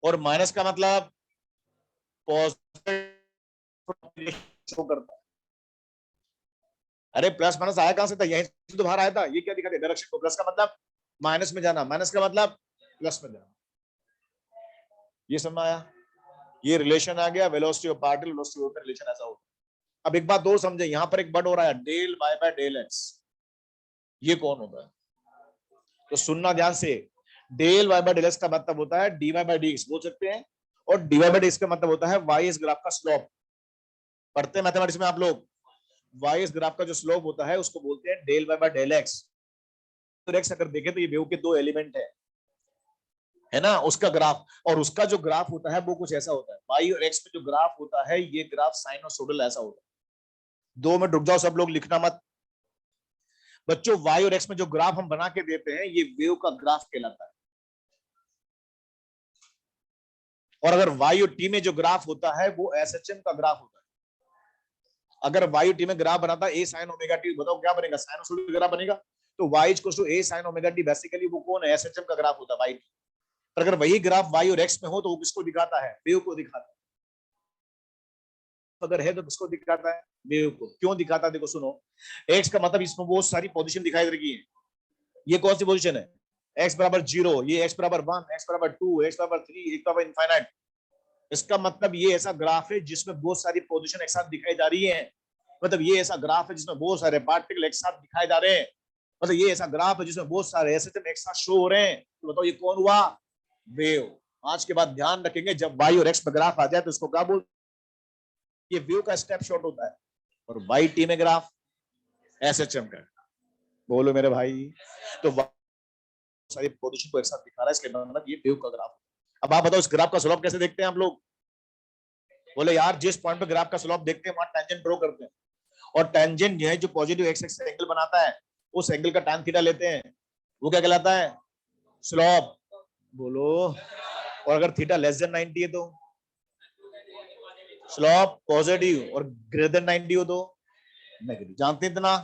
और माइनस का मतलब पॉजिटिव शो करता है। अरे प्लस माइनस आया कहां से था, यहीं से तो बाहर आया था। ये क्या दिखाते डायरेक्शन को, प्लस का मतलब माइनस में जाना, माइनस का मतलब प्लस में जाना। ये समझ आया, ये रिलेशन आ गया velocity of particle velocity of relation ऐसा होता है। अब एक बात और समझे, यहां पर एक वर्ड हो रहा है del y by del x. ये कौन होता है? तो सुनना ध्यान से, del y by del x का मतलब होता है d y by d x बोल सकते हैं, और d y by d x का मतलब होता है वाई इस ग्राफ का स्लोप। पढ़ते हैं मैथमेटिक्स में आप लोग, वाई इस ग्राफ का जो स्लोप होता है उसको बोलते हैं del y by del x. तो एक्स अगर देखें तो ये वेव के दो एलिमेंट है ना, उसका ग्राफ, और उसका जो ग्राफ होता है वो कुछ ऐसा होता है। वाई और एक्स में जो ग्राफ होता है ये ग्राफ साइनोसोडल ऐसा होता है। 2 मिनट रुक जाओ सब लोग, लिखना मत बच्चों। वाई और एक्स में जो ग्राफ हम बना के देते हैं ये वेव का ग्राफ कहलाता है। और अगर वाई और टी में जो ग्राफ होता है वो एसएचएम का ग्राफ होता है। अगर वाई और टी में ग्राफ बनाता है ए साइन ओमेगा टी, बताओ क्या बनेगा? साइनोसोडल ग्राफ बनेगा। तो y equals to a sine omega t, basically वो कौन है? एसएचएम का ग्राफ होता है वाई। पर अगर वही ग्राफ वाई और एक्स में हो तो वो किसको दिखाता है? वेव को दिखाता है। अगर है तो किसको दिखाता है? वेव को। क्यों दिखाता है? देखो सुनो, एक्स का मतलब इसमें बहुत सारी पोजीशन दिखाई दे रही है। ये कौन सी पोजीशन है? एक्स बराबर 0, ये एक्स बराबर 1, एक्स बराबर 2, एक्स बराबर 3, एक्स बराबर इनफाइनाइट। इसका मतलब ये ऐसा ग्राफ है जिसमें बहुत सारी पोजीशन एक साथ दिखाई जा रही है। मतलब ये ऐसा ग्राफ है जिसमें बहुत सारे पार्टिकल एक साथ दिखाई जा रहे हैं। मतलब ये ऐसा ग्राफ है जिसमें बहुत सारे एसएचएम एक साथ शो हो रहे हैं। तो बताओ ये कौन हुआ? वेव। आज के बाद ध्यान रखेंगे, जब वाई और एक्स में ग्राफ आ जाए तो इसको क्या बोलते? ये वेव का स्टेप शॉट होता है। और वाई टी में ग्राफ एसएचएम का। बोलो मेरे भाई। तो सारी पोजीशन को एक साथ दिखा रहा है, इसके मतलब ये वेव का ग्राफ। अब आप बताओ इस ग्राफ का स्लोप कैसे देखते हैं आप लोग? बोले यार जिस पॉइंट पे ग्राफ का स्लोप देखते हैं वहां टेंजेंट ड्रॉ करते हैं, और टेंजेंट जो है जो पॉजिटिव एक्स एक्सिस एंगल बनाता है उस एंगल का tan थीटा लेते हैं, वो क्या कहलाता है? स्लोप। बोलो। और अगर थीटा लेस देन 90 है तो स्लोप पॉजिटिव, और ग्रेटर देन 90 हो तो नेगेटिव। जानते हैं इतना?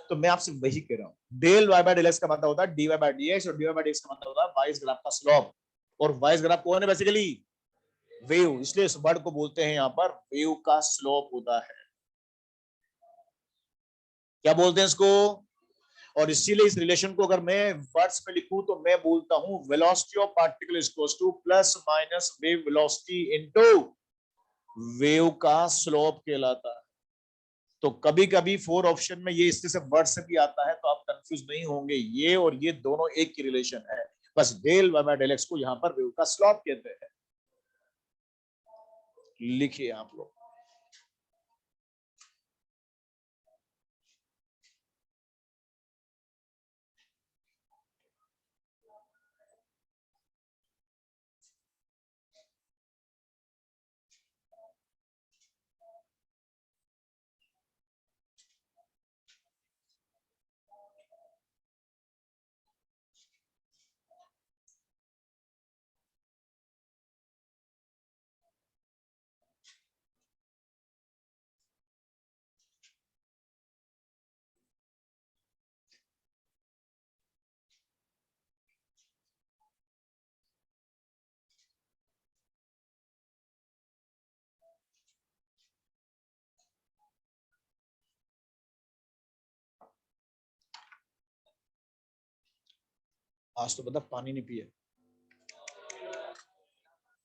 तो मैं आपसे वही कह रहा हूँ, del y by del x का मतलब होता है d y by d x, और d y by d x का मतलब होता है वाई इस ग्राफ का स्लोप। और वाई इस ग्राफ कौन है? Basically wave. इसलिए इस वर्ड को बोलते हैं यहाँ पर वेव का स्लोप होता है। क्या बोलते हैं इसको? और इसीलिए इस रिलेशन को अगर मैं वर्ड्स में लिखूं तो मैं बोलता हूं velocity of particle is equal two plus minus wave velocity into wave का स्लोप कहलाता है। तो कभी कभी 4 ऑप्शन में ये इससे से वर्ड से भी आता है, तो आप कंफ्यूज नहीं होंगे। ये और ये दोनों एक की रिलेशन है, बस del y by del x को यहाँ पर वेव का स्लोप कहते हैं। लिखिए आप लोग। आज तो बता पानी नहीं पिए,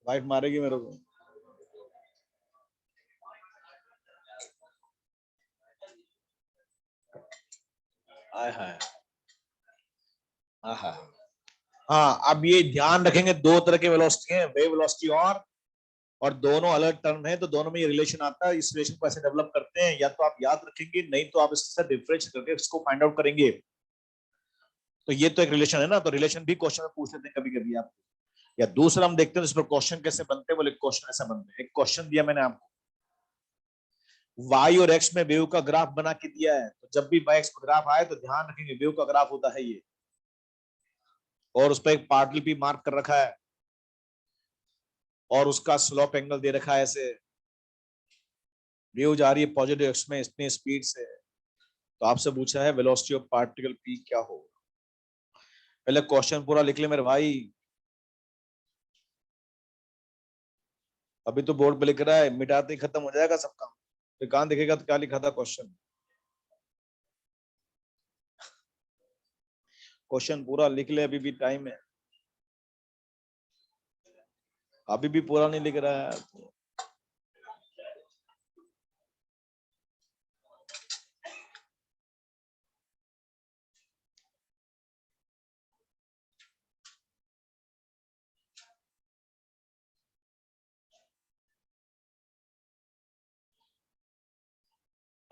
वाइफ मारेगी मेरे को। हाय हाय। हाँ, अब ये ध्यान रखेंगे, दो तरह के वेलोसिटी हैं, वेव वेलोसिटी और दोनों अलग टर्म है, तो दोनों में ये रिलेशन आता है। इस रिलेशन को ऐसे डेवलप करते हैं, या तो आप याद रखेंगे, नहीं तो आप इसके साथ डिफरेंस करके इसको फाइंड आउट करेंगे। तो ये तो एक रिलेशन है ना, तो रिलेशन भी क्वेश्चन में पूछ लेते हैं कभी कभी आप। या दूसरा हम देखते हैं इस पर क्वेश्चन कैसे बनते हैं। बोले क्वेश्चन ऐसा बनते हैं, एक क्वेश्चन दिया मैंने आपको, वाई और एक्स में वेव का ग्राफ बना के दिया है, तो जब भी वाई एक्स का ग्राफ आए तो ध्यान रखेंगे वेव का ग्राफ होता है ये, और उस पर एक पार्टल भी मार्क कर रखा है, और उसका स्लोप एंगल दे रखा है ऐसे। वेव जा रही है पॉजिटिव एक्स में इतनी स्पीड से, तो आपसे पूछा है वेलोसिटी ऑफ पार्टिकल पी क्या होगा। पहले क्वेश्चन पूरा लिख ले मेरे भाई। अभी तो बोर्ड पे लिख रहा है, मिटाते ही खत्म हो जाएगा सब काम, फिर कहां दिखेगा तो क्या लिखा था क्वेश्चन। क्वेश्चन पूरा लिख ले, अभी भी टाइम है। अभी भी पूरा नहीं लिख रहा है तो।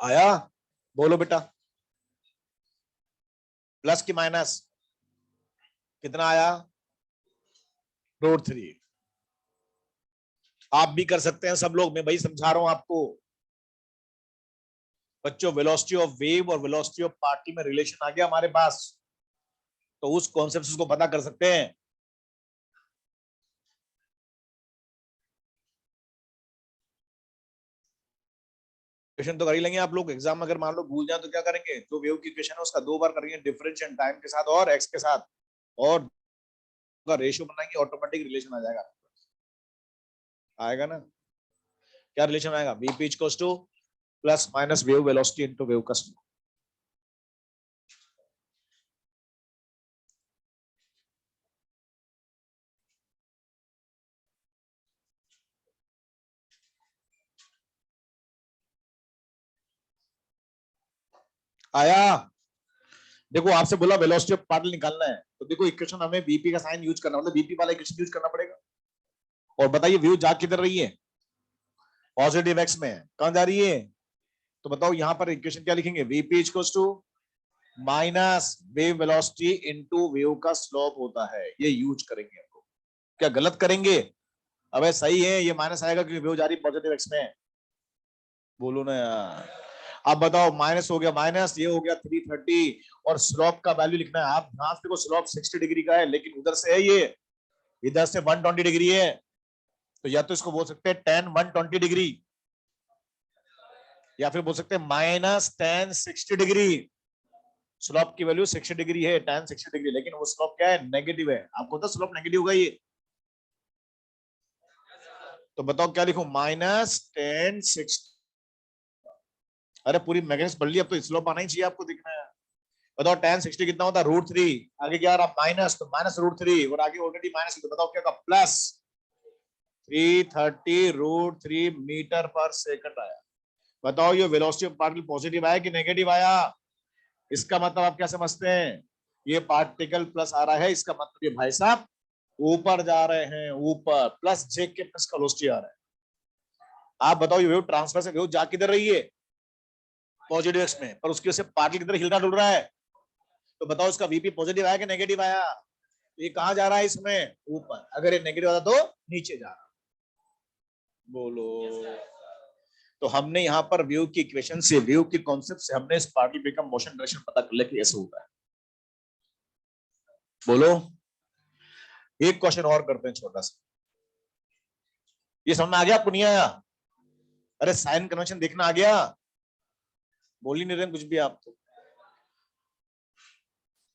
आया? बोलो बेटा, प्लस की माइनस कितना आया? √3। आप भी कर सकते हैं सब लोग, मैं वही समझा रहा हूं आपको बच्चों। वेलोसिटी ऑफ वेव और वेलोसिटी ऑफ पार्टिकल में रिलेशन आ गया हमारे पास, तो उस कॉन्सेप्ट को पता कर सकते हैं। इक्वेशन तो कर ही लेंगे आप लोग, एग्जाम अगर मान लो भूल जाए तो क्या करेंगे? जो वेव की इक्वेशन है उसका 2 बार करेंगे डिफरेंशियल टाइम के साथ और एक्स के साथ, और का रेशियो बनाएंगे, ऑटोमेटिक रिलेशन आ जाएगा। आएगा ना? क्या रिलेशन आएगा? VP equals two plus minus wave velocity into wave का स्लो। आया? देखो आपसे बोला वेलोसिटी ऑफ पार्टिकल निकालना है, तो देखो इक्वेशन हमें वीपी का साइन यूज करना, मतलब वीपी वाला इक्वेशन यूज करना पड़ेगा। और बताइए वेव जा किधर रही है? पॉजिटिव एक्स में। कहां जा रही है? तो बताओ यहां पर इक्वेशन क्या लिखेंगे? VP equals to minus wave velocity into wave का स्लोप होता है, ये यूज करेंगे हम लोग। क्या गलत करेंगे? अबे सही है, ये माइनस आएगा क्योंकि वेव जा रही पॉजिटिव एक्स में। बोलो ना यार। अब बताओ माइनस हो गया माइनस, ये हो गया 330, और स्लोप का वैल्यू लिखना है। आप ध्यान से देखो, स्लोप 60 डिग्री का है, लेकिन उधर से है ये, इधर से 120 डिग्री है, तो या तो इसको बोल सकते हैं tan 120 डिग्री, या फिर बोल सकते हैं -tan 60 डिग्री। स्लोप की वैल्यू 60 डिग्री है, tan 60 डिग्री, लेकिन वो स्लोप क्या है? नेगेटिव है। आपको तो स्लोप नेगेटिव होगा ये, तो बताओ क्या लिखूं? -tan 60। अरे पूरी मैग्नेटिक्स पढ़ ली, अब तो स्लोप आना ही चाहिए आपको, दिखना है। बताओ tan 60 कितना होता है? √3। आगे क्या आ रहा? माइनस, तो -√3, और आगे ऑलरेडी माइनस, तो बताओ क्या होगा? प्लस 330 √3 मीटर पर सेकंड आया। बताओ ये वेलोसिटी ऑफ पार्टिकल पॉजिटिव आया कि नेगेटिव आया? इसका मतलब आप क्या समझते हैं? ये पार्टिकल प्लस आ रहा है, इसका मतलब ये भाई साहब ऊपर जा रहे हैं, ऊपर, प्लस जे के प्लस का वेलोसिटी आ रहा है। आप बताओ ये वेव ट्रांसफर से वेव जा किधर रही है? पॉजिटिव एक्स में, पर उसकी वजह से पार्टिकल किधर हिल रहा डुल रहा है? तो बताओ इसका वीपी पॉजिटिव आया कि नेगेटिव आया? ये कहां जा रहा है? इसमें ऊपर। अगर ये नेगेटिव आता तो नीचे जा रहा। बोलो। तो हमने यहाँ पर वेव की इक्वेशन से, वेव के कॉन्सेप्ट से हमने इस पार्टिकल का मोशन डायरेक्शन पता कर लिया कि ऐसे होता है। बोलो। एक क्वेश्चन और करते हैं छोटा सा। ये समझ में आ गया आपको? नहीं आया? अरे साइन कन्वेंशन देखना आ गया? बोल ही नहीं रहे कुछ भी आप तो।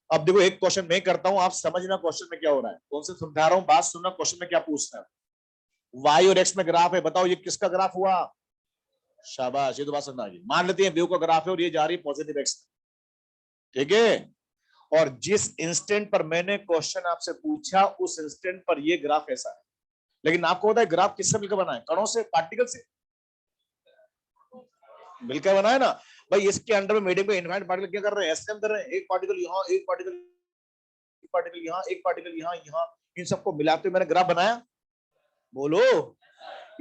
अब देखो एक क्वेश्चन मैं करता हूं, आप समझना क्वेश्चन में क्या हो रहा है, कौन से समझा रहा हूं, बात सुनना, क्वेश्चन में क्या पूछता है। वाई और एक्स में ग्राफ है, बताओ ये किसका ग्राफ हुआ? शाबाश, ये तो बात समझ आ गई। मान लेते हैं वेव का ग्राफ है और ये जा रही है पॉजिटिव एक्स, ठीक है? और जिस इंस्टेंट पर मैंने क्वेश्चन आपसे पूछा उस इंस्टेंट पर ये ग्राफ ऐसा है, लेकिन आपको पता है ग्राफ किससे मिलकर बना है? कणों से, पार्टिकल से मिलकर बना है ना। भाई इसके अंडर में मीडियम पे इनफाइनाइट पार्टिकल क्या कर रहे हैं? एसएम कर रहे हैं, एक पार्टिकल यहाँ, एक पार्टिकल, एक पार्टिकल यहाँ, एक पार्टिकल यहाँ, यहाँ, इन सबको मिलाते मैंने ग्राफ बनाया। बोलो।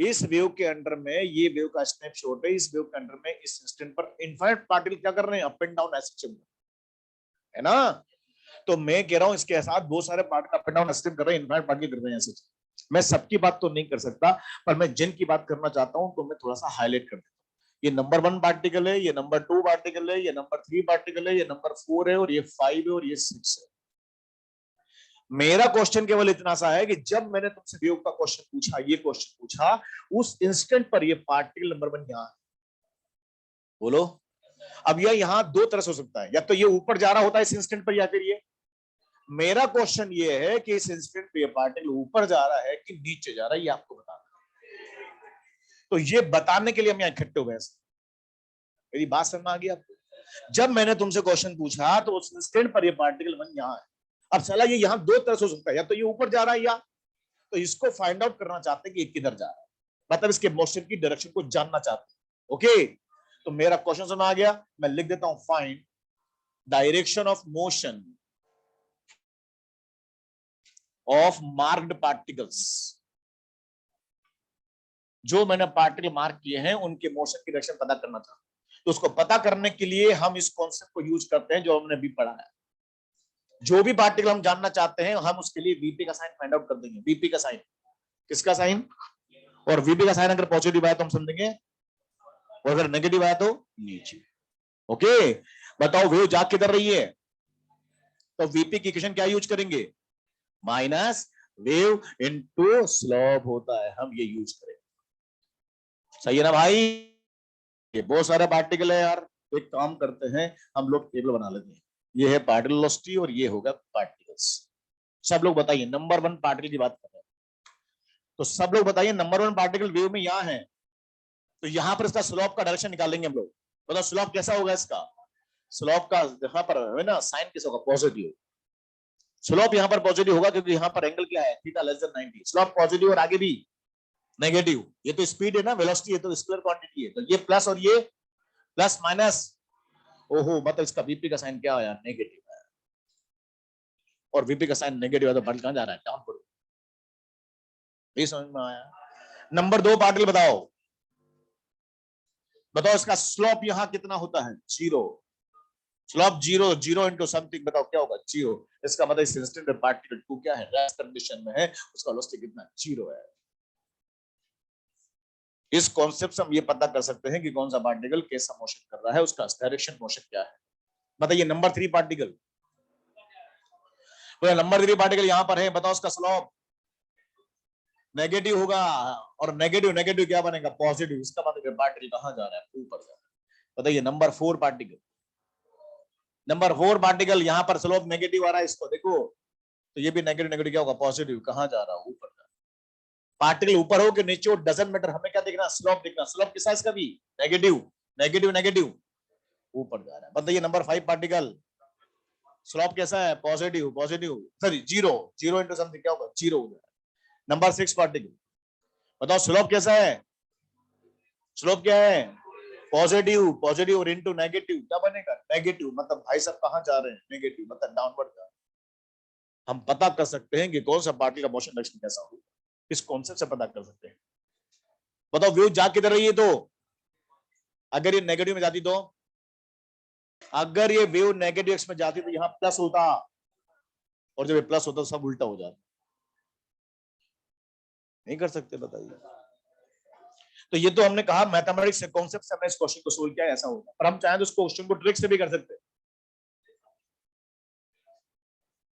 इस वेव के अंडर में, ये वेव का स्नैपशॉट है, इस वेव के अंडर में इस इंस्टेंट पर इनफाइनाइट पार्टिकल क्या कर रहे हैं? अप एंड डाउन ऐसे चल रहे हैं, है ना? तो मैं कह रहा हूं इसके साथ बहुत सारे पार्टिकल अप एंड डाउन ऐसे कर रहे हैं, इनफाइनाइट पार्टिकल कर रहे हैं ऐसे। मैं सबकी बात तो नहीं कर सकता, पर मैं जिनकी बात करना चाहता हूं तो मैं थोड़ा सा हाईलाइट कर देता हूं। ये नंबर 1 पार्टिकल है, ये नंबर 2 पार्टिकल है, ये नंबर 3 पार्टिकल है, ये नंबर 4 है, और ये 5 है, और ये 6 है। मेरा क्वेश्चन केवल इतना सा है कि जब मैंने तुमसे वेव का क्वेश्चन पूछा, ये क्वेश्चन पूछा, उस इंस्टेंट पर ये पार्टिकल नंबर 1 यहां है। बोलो। अब यह यहां दो तरह से हो सकता है, या तो ये ऊपर जा रहा होता है इस इंस्टेंट पर, या फिर ये, मेरा क्वेश्चन ये है कि इस इंस्टेंट पे ये पार्टिकल ऊपर जा रहा है कि नीचे जा रहा है, ये आपको बताना। तो ये बताने के लिए हम यहां इकट्ठे हुए हैं। मेरी बात समझ में आ गई आपको? जब मैंने तुमसे क्वेश्चन पूछा तो उस इंस्टेंट पर ये पार्टिकल 1 यहां है। अब साला ये यहां दो तरह से हो सकता है, या तो ये ऊपर जा रहा है, या तो इसको फाइंड आउट करना चाहते हैं कि ये किधर जा रहा है, मतलब इसके मोशन की डायरेक्शन को जानना चाहते हैं। ओके, तो मेरा क्वेश्चन समझ आ गया, मैं लिख देता हूं, find direction of motion of marked particles. जो मैंने पार्टिकल मार्क किए हैं उनके मोशन की डायरेक्शन पता करना था। तो उसको पता करने के लिए हम इस कॉन्सेप्ट को यूज करते हैं जो हमने अभी पढ़ा है। जो भी पार्टिकल हम जानना चाहते हैं हम उसके लिए वीपी का साइन फाइंड आउट कर देंगे। वीपी का साइन, किसका साइन, और वीपी का साइन अगर पॉजिटिव आया तो हम समझेंगे, और अगर नेगेटिव आया तो नीचे। ओके, बताओ वेव जा किधर रही है, तो वीपी की इक्वेशन क्या यूज करेंगे, माइनस वेव इनटू स्लोप होता है, हम ये यूज करेंगे। सही है ना भाई, ये बहुत सारे पार्टिकल है यार। एक काम करते हैं, हम लोग टेबल बना लेते हैं। ये है पार्टिकल वेलोसिटी और ये होगा पार्टिकल्स। सब लोग बताइए, नंबर 1 पार्टिकल की बात कर रहे हैं, तो सब लोग बताइए नंबर 1 पार्टिकल वेव में यहां है, तो यहां पर इसका स्लोप का डायरेक्शन निकालेंगे हम लोग। बताओ स्लोप कैसा होगा इसका, स्लोप का यहां पर है ना साइन कैसा होगा, पॉजिटिव। स्लोप यहां पर पॉजिटिव होगा क्योंकि यहां पर एंगल क्या है, theta less than 90। Slope positive और आगे भी नेगेटिव। ये तो स्पीड है ना, वेलोसिटी है तो स्केलर क्वांटिटी है, तो ये प्लस और ये प्लस माइनस। ओहो, मतलब इसका वीपी का साइन क्या आया, नेगेटिव है, और वीपी का साइन नेगेटिव है तो बल कहां जा रहा है, डाउनवर्ड। ये समझ में आया। नंबर 2 पार्टिकल बताओ, बताओ इसका स्लोप यहां कितना होता है, 0। स्लोप 0, 0 इंटू समथिंग, बताओ क्या होगा, 0। इसका मतलब इस इंस्टेंट में पार्टिकल 2 क्या है, रेस्ट कंडीशन में है, उसका वेलोसिटी कितना, 0 है। इस कॉन्सेप्ट से हम ये पता कर सकते हैं कि कौन सा पार्टिकल कैसा मोशन कर रहा है, उसका डायरेक्शन मोशन क्या है। बताइए नंबर 3 पार्टिकल, नंबर 3 पार्टिकल यहां पर है, बताओ उसका स्लोप नेगेटिव होगा, और नेगेटिव नेगेटिव क्या बनेगा, पॉजिटिव। इसका मतलब पार्टिकल कहां जा रहा है, ऊपर जा रहा है। बताइए नंबर 4 पार्टिकल, नंबर 4 पार्टिकल यहां पर स्लोप नेगेटिव आ रहा है, इसको देखो, तो ये भी नेगेटिव नेगेटिव क्या होगा, पॉजिटिव। कहां जा रहा है, ऊपर जा रहा है। पार्टिकल ऊपर हो कि नीचे हो डजंट मैटर, हमें क्या देखना, स्लोप देखना। स्लोप किस साइज का भी, नेगेटिव नेगेटिव नेगेटिव, ऊपर जा रहा है। बताइए नंबर 5 पार्टिकल, स्लोप कैसा है, positive positive, sorry 0, 0 into something क्या होगा, 0 हो जाएगा। नंबर 6 पार्टिकल, बताओ स्लोप कैसा है, स्लोप क्या है, पॉजिटिव पॉजिटिव और इनटू नेगेटिव क्या बनेगा, नेगेटिव। मतलब भाई साहब कहां जा रहे हैं, नेगेटिव, मतलब डाउनवर्ड जा रहे हैं। हम पता कर सकते हैं कि कौन सा पार्टिकल का मोशन डायरेक्शन कैसा होगा, इस कॉन्सेप्ट से पता कर सकते हैं। बताओ वेव जा किधर रही है, तो अगर ये नेगेटिव में जाती, तो अगर ये वेव नेगेटिव एक्स में जाती तो यहां प्लस होता, और जब ये प्लस होता तो सब उल्टा हो जाता। नहीं कर सकते, बताइए। तो ये तो हमने कहा मैथमेटिक्स से कॉन्सेप्ट से हमने इस क्वेश्चन को सोल्व किया, ऐसा होगा। पर हम चाहें तो इस क्वेश्चन को ट्रिक से भी कर सकते हैं,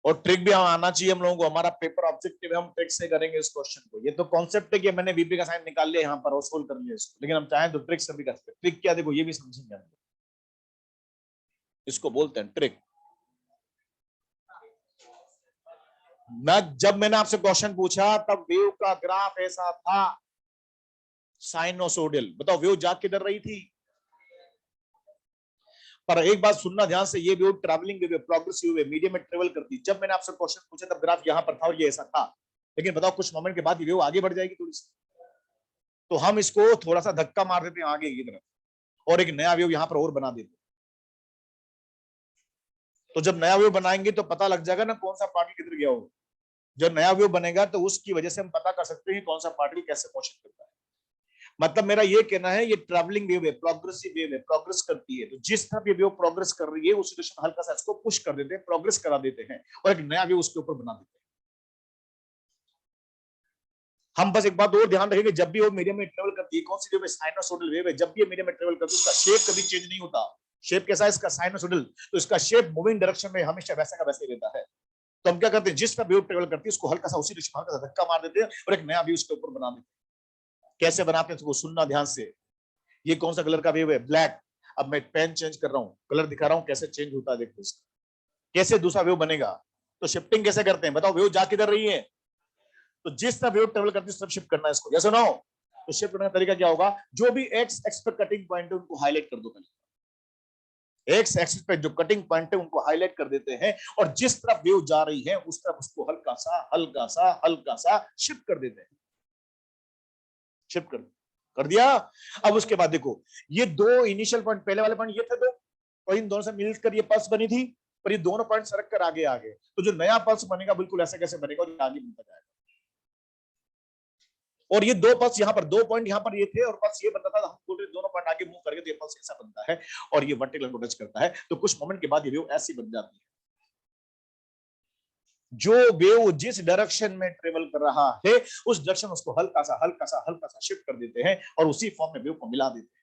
और ट्रिक भी आना चाहिए हम लोगों को। हमारा पेपर ऑब्जेक्टिव है, हम ट्रिक से करेंगे इस क्वेश्चन को। ये तो कॉन्सेप्ट है कि मैंने वीपी का साइन निकाल लिया यहाँ पर और सोल्व कर लिया इसको, लेकिन हम चाहें तो ट्रिक से भी कर सकते हैं। ट्रिक क्या, देखो ये भी समझेंगे हम, इसको बोलते हैं ट्रिक। जब मैंने आपसे क्वेश्चन पूछा तब वेव का ग्राफ ऐसा था, साइनोसोडियल। बताओ वेव जा किधर रही थी, पर एक बात सुनना ध्यान से, ये wave travelling wave, progressive wave, medium में ट्रेवल करती। जब मैंने आपसे क्वेश्चन पूछा तब ग्राफ यहां पर था और ये ऐसा था, लेकिन बताओ कुछ मोमेंट के बाद ये वेव आगे बढ़ जाएगी थोड़ी सी, तो हम इसको थोड़ा सा धक्का मार देते हैं आगे की तरफ, और एक नया वेव यहां पर और बना देते हैं। तो जब नया वेव बनाएंगे तो पता लग जाएगा ना कौन सा पार्टिकल किधर गया हो। जब नया वेव बनेगा तो उसकी वजह से हम पता कर सकते हैं कौन सा पार्टिकल कैसे मोशन करता है। मतलब मेरा ये कहना है ये ट्रैवलिंग वेव है, प्रोग्रेसिव वेव है, प्रोग्रेस करती है। तो जिस तरफ ये वेव प्रोग्रेस कर रही है उस सिचुएशन हल्का सा इसको पुश कर देते हैं, प्रोग्रेस करा देते हैं, और एक नया वेव उसके ऊपर बना देते हैं। हम बस एक बात और ध्यान रखेंगे, जब भी वो मीडियम में ट्रेवल करती है, कौन सी वेव है, साइनोसोडल वेव है। जब भी ये मीडियम में ट्रेवल करती है उसका शेप कभी चेंज नहीं होता। शेप कैसा है इसका, साइनोसोडल, तो इसका शेप मूविंग डायरेक्शन में हमेशा वैसा का वैसे ही रहता है। तो हम क्या करते हैं, जिस तरफ वेव ट्रेवल करती है उसको हल्का सा उसी दिशा में हल्का सा धक्का मार देते हैं और एक नया वेव उसके ऊपर बना देते हैं। कैसे बनाते हैं तो वो सुनना ध्यान से। ये कौन सा कलर का वेव है, ब्लैक। अब मैं पेन चेंज कर रहा हूं, कलर दिखा रहा हूं, कैसे चेंज होता है देखो इसका, कैसे दूसरा वेव बनेगा। तो शिफ्टिंग कैसे करते हैं, बताओ वेव जा किधर रही है, तो जिस तरह वेव ट्रेवल करती है उस तरफ शिफ्ट करना है इसको, यस और नो। तो शिफ्ट करने का तरीका क्या होगा, जो भी एक्स एक्स पर कटिंग पॉइंट है उनको हाईलाइट कर दो पहले। एक्स एक्सिस पे जो कटिंग पॉइंट है उनको हाईलाइट कर देते हैं, और जिस तरफ वेव जा रही है उस तरफ उसको हल्का सा हल्का सा हल्का सा शिफ्ट कर देते हैं। शिफ्ट कर दिया। अब उसके बाद देखो, ये दो इनिशियल पॉइंट, पहले वाले पॉइंट ये थे दो, और इन दोनों से मिलकर ये पल्स बनी थी, पर ये दोनों पॉइंट सरक कर आगे आ गए। तो जो नया पल्स बनेगा बिल्कुल ऐसे कैसे बनेगा और आगे बढ़ता जाएगा। और ये दो पल्स यहाँ पर, 2 पॉइंट यहाँ पर ये थे और पल्स ये बनता था, हम बोल रहे दोनों पॉइंट आगे मूव करके तो ये पल्स ऐसा बनता है और ये वर्टिकल को टच करता है। तो कुछ मोमेंट के बाद ये वेव ऐसी बन जाती है। जो वेव जिस डायरेक्शन में ट्रेवल कर रहा है उस डायरेक्शन उसको हल्का सा शिफ्ट कर देते हैं और उसी फॉर्म में वेव को मिला देते हैं।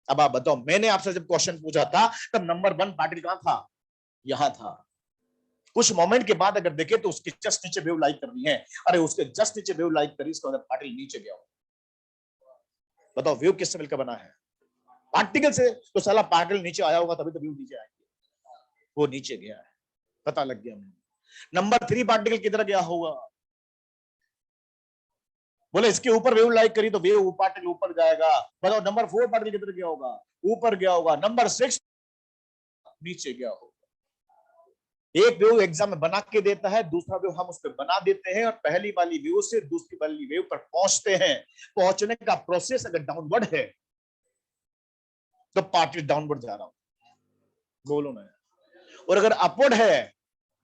अब आप बताओ, मैंने आपसे जब क्वेश्चन पूछा था तब नंबर 1 पार्टिकल कहां था? यहां था। कुछ मोमेंट के बाद अगर देखें तो उसके जस्ट नीचे वेव लाइक करनी है। अरे उसके जस्ट नीचे वेव लाइक करी, इसका मतलब पार्टिकल नीचे गया। बताओ वेव किससे मिलकर बना है? पार्टिकल से। तो साला पार्टिकल नीचे आया होगा तभी तो वेव नीचे आएगी। वो नीचे गया है, पता लग गया मुझे। नंबर 3 पार्टिकल किधर गया होगा? बोले इसके ऊपर वेव लाइक करी तो वेव पार्टिकल ऊपर जाएगा। बताओ नंबर 4 पार्टिकल किधर गया होगा? ऊपर गया होगा। नंबर 6 नीचे गया होगा। एक वेव एग्जाम में बना के देता है, दूसरा वेव हम उस पर बना देते हैं और पहली वाली वेव से दूसरी वाली वेव पर पहुंचते हैं। पहुंचने का प्रोसेस अगर डाउनवर्ड है तो पार्टिकल डाउनवर्ड जा रहा हो, बोलो ना। और अगर अपवर्ड है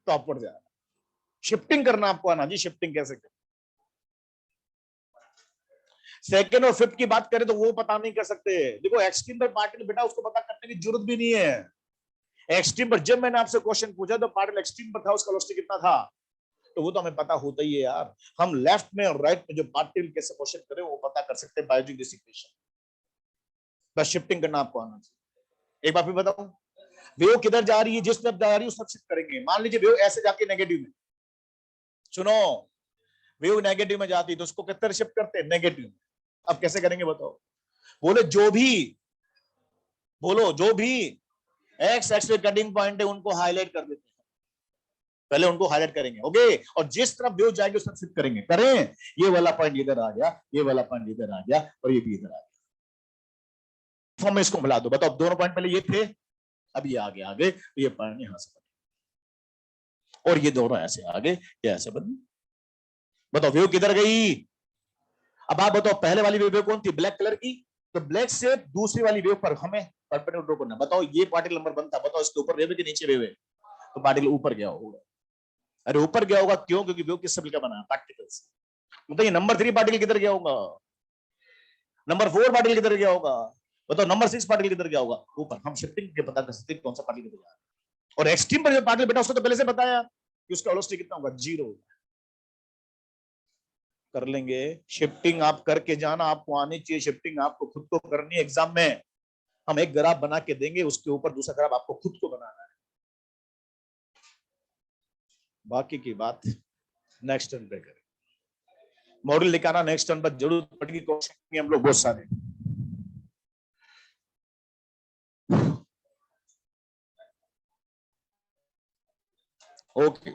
तो अपवर्ड जा रहा है। शिफ्टिंग करना आपको आना जी, शिफ्टिंग कैसे करें। सेकेंड और फिफ्थ की बात करें तो वो पता नहीं कर सकते। देखो एक्सट्रीम पर पार्टिकल बेटा उसको पता करने की जरूरत भी नहीं है। एक्सट्रीम पर जब मैंने आपसे क्वेश्चन पूछा तो पार्टिकल एक्सट्रीम पर था, उसका वेलोसिटी कितना था, तो वो तो हमें पता होता ही है यार। हम लेफ्ट में और राइट में जो पार्टिकल कैसे क्वेश्चन करें वो पता कर सकते हैं बायोलॉजी दिस इक्वेशन। बस शिफ्टिंग करना आपको आना चाहिए। एक बार फिर बताऊं, वेव किधर जा रही है, जिस तरफ जा रही है उस तरफ शिफ्ट करेंगे। मान लीजिए वेव ऐसे जाके नेगेटिव में, सुनो, वेव नेगेटिव में जाती है तो उसको किधर शिफ्ट करते हैं? नेगेटिव में। अब कैसे करेंगे बताओ? बोले जो भी एक्स एक्स पे कटिंग पॉइंट है उनको हाईलाइट कर देते हैं। पहले उनको हाईलाइट करेंगे, ओके, और जिस तरफ वेव जाएगी उस तरफ शिफ्ट करेंगे। करें, ये वाला पॉइंट इधर आ गया, ये वाला पॉइंट इधर आ गया और ये भी इधर आ गया। फॉर्म में इसको मिला दो। बताओ दोनों पॉइंट पहले ये थे, अब ये आगे तो ये पॉइंट यहां से बने और ये दोनों ऐसे आगे, ये ऐसे बने। बताओ वेव किधर गई? अब आप बताओ पहले वाली वेव कौन थी? ब्लैक कलर की। तो ब्लैक से दूसरी वाली वेव पर हमें परपेंडिकुलर ड्रॉ करना। बताओ ये पार्टिकल नंबर 1 था, बताओ इसके ऊपर वेव है कि नीचे वेव है? तो पार्टिकल ऊपर गया होगा। अरे ऊपर गया होगा क्यों? क्योंकि वेव किससे मिलकर बना है? पार्टिकल से। बताइए नंबर 3 पार्टिकल किधर गया होगा? नंबर 4 पार्टिकल किधर गया होगा? बताओ नंबर 6 पार्टिकल किधर गया होगा? ऊपर। हम शिफ्टिंग के पता कर सकते हैं कौन सा पार्टिकल किधर जा रहा है। और एक्सट्रीम पर जो पार्टिकल बेटा उसको तो पहले से बताया कि उसका वेलोसिटी कितना होगा, 0। कर लेंगे। शिफ्टिंग आप करके जाना, आपको आनी चाहिए शिफ्टिंग, आपको खुद को करनी है एग्जाम में। हम एक ग्राफ बना के देंगे, उसके ऊपर दूसरा ग्राफ आपको खुद को बनाना है। बाकी की बात नेक्स्ट टर्न पे करें। मॉडल लिखाना नेक्स्ट टर्न पर जरूर पड़ेगी, क्वेश्चन हम लोग बहुत सारे। ओके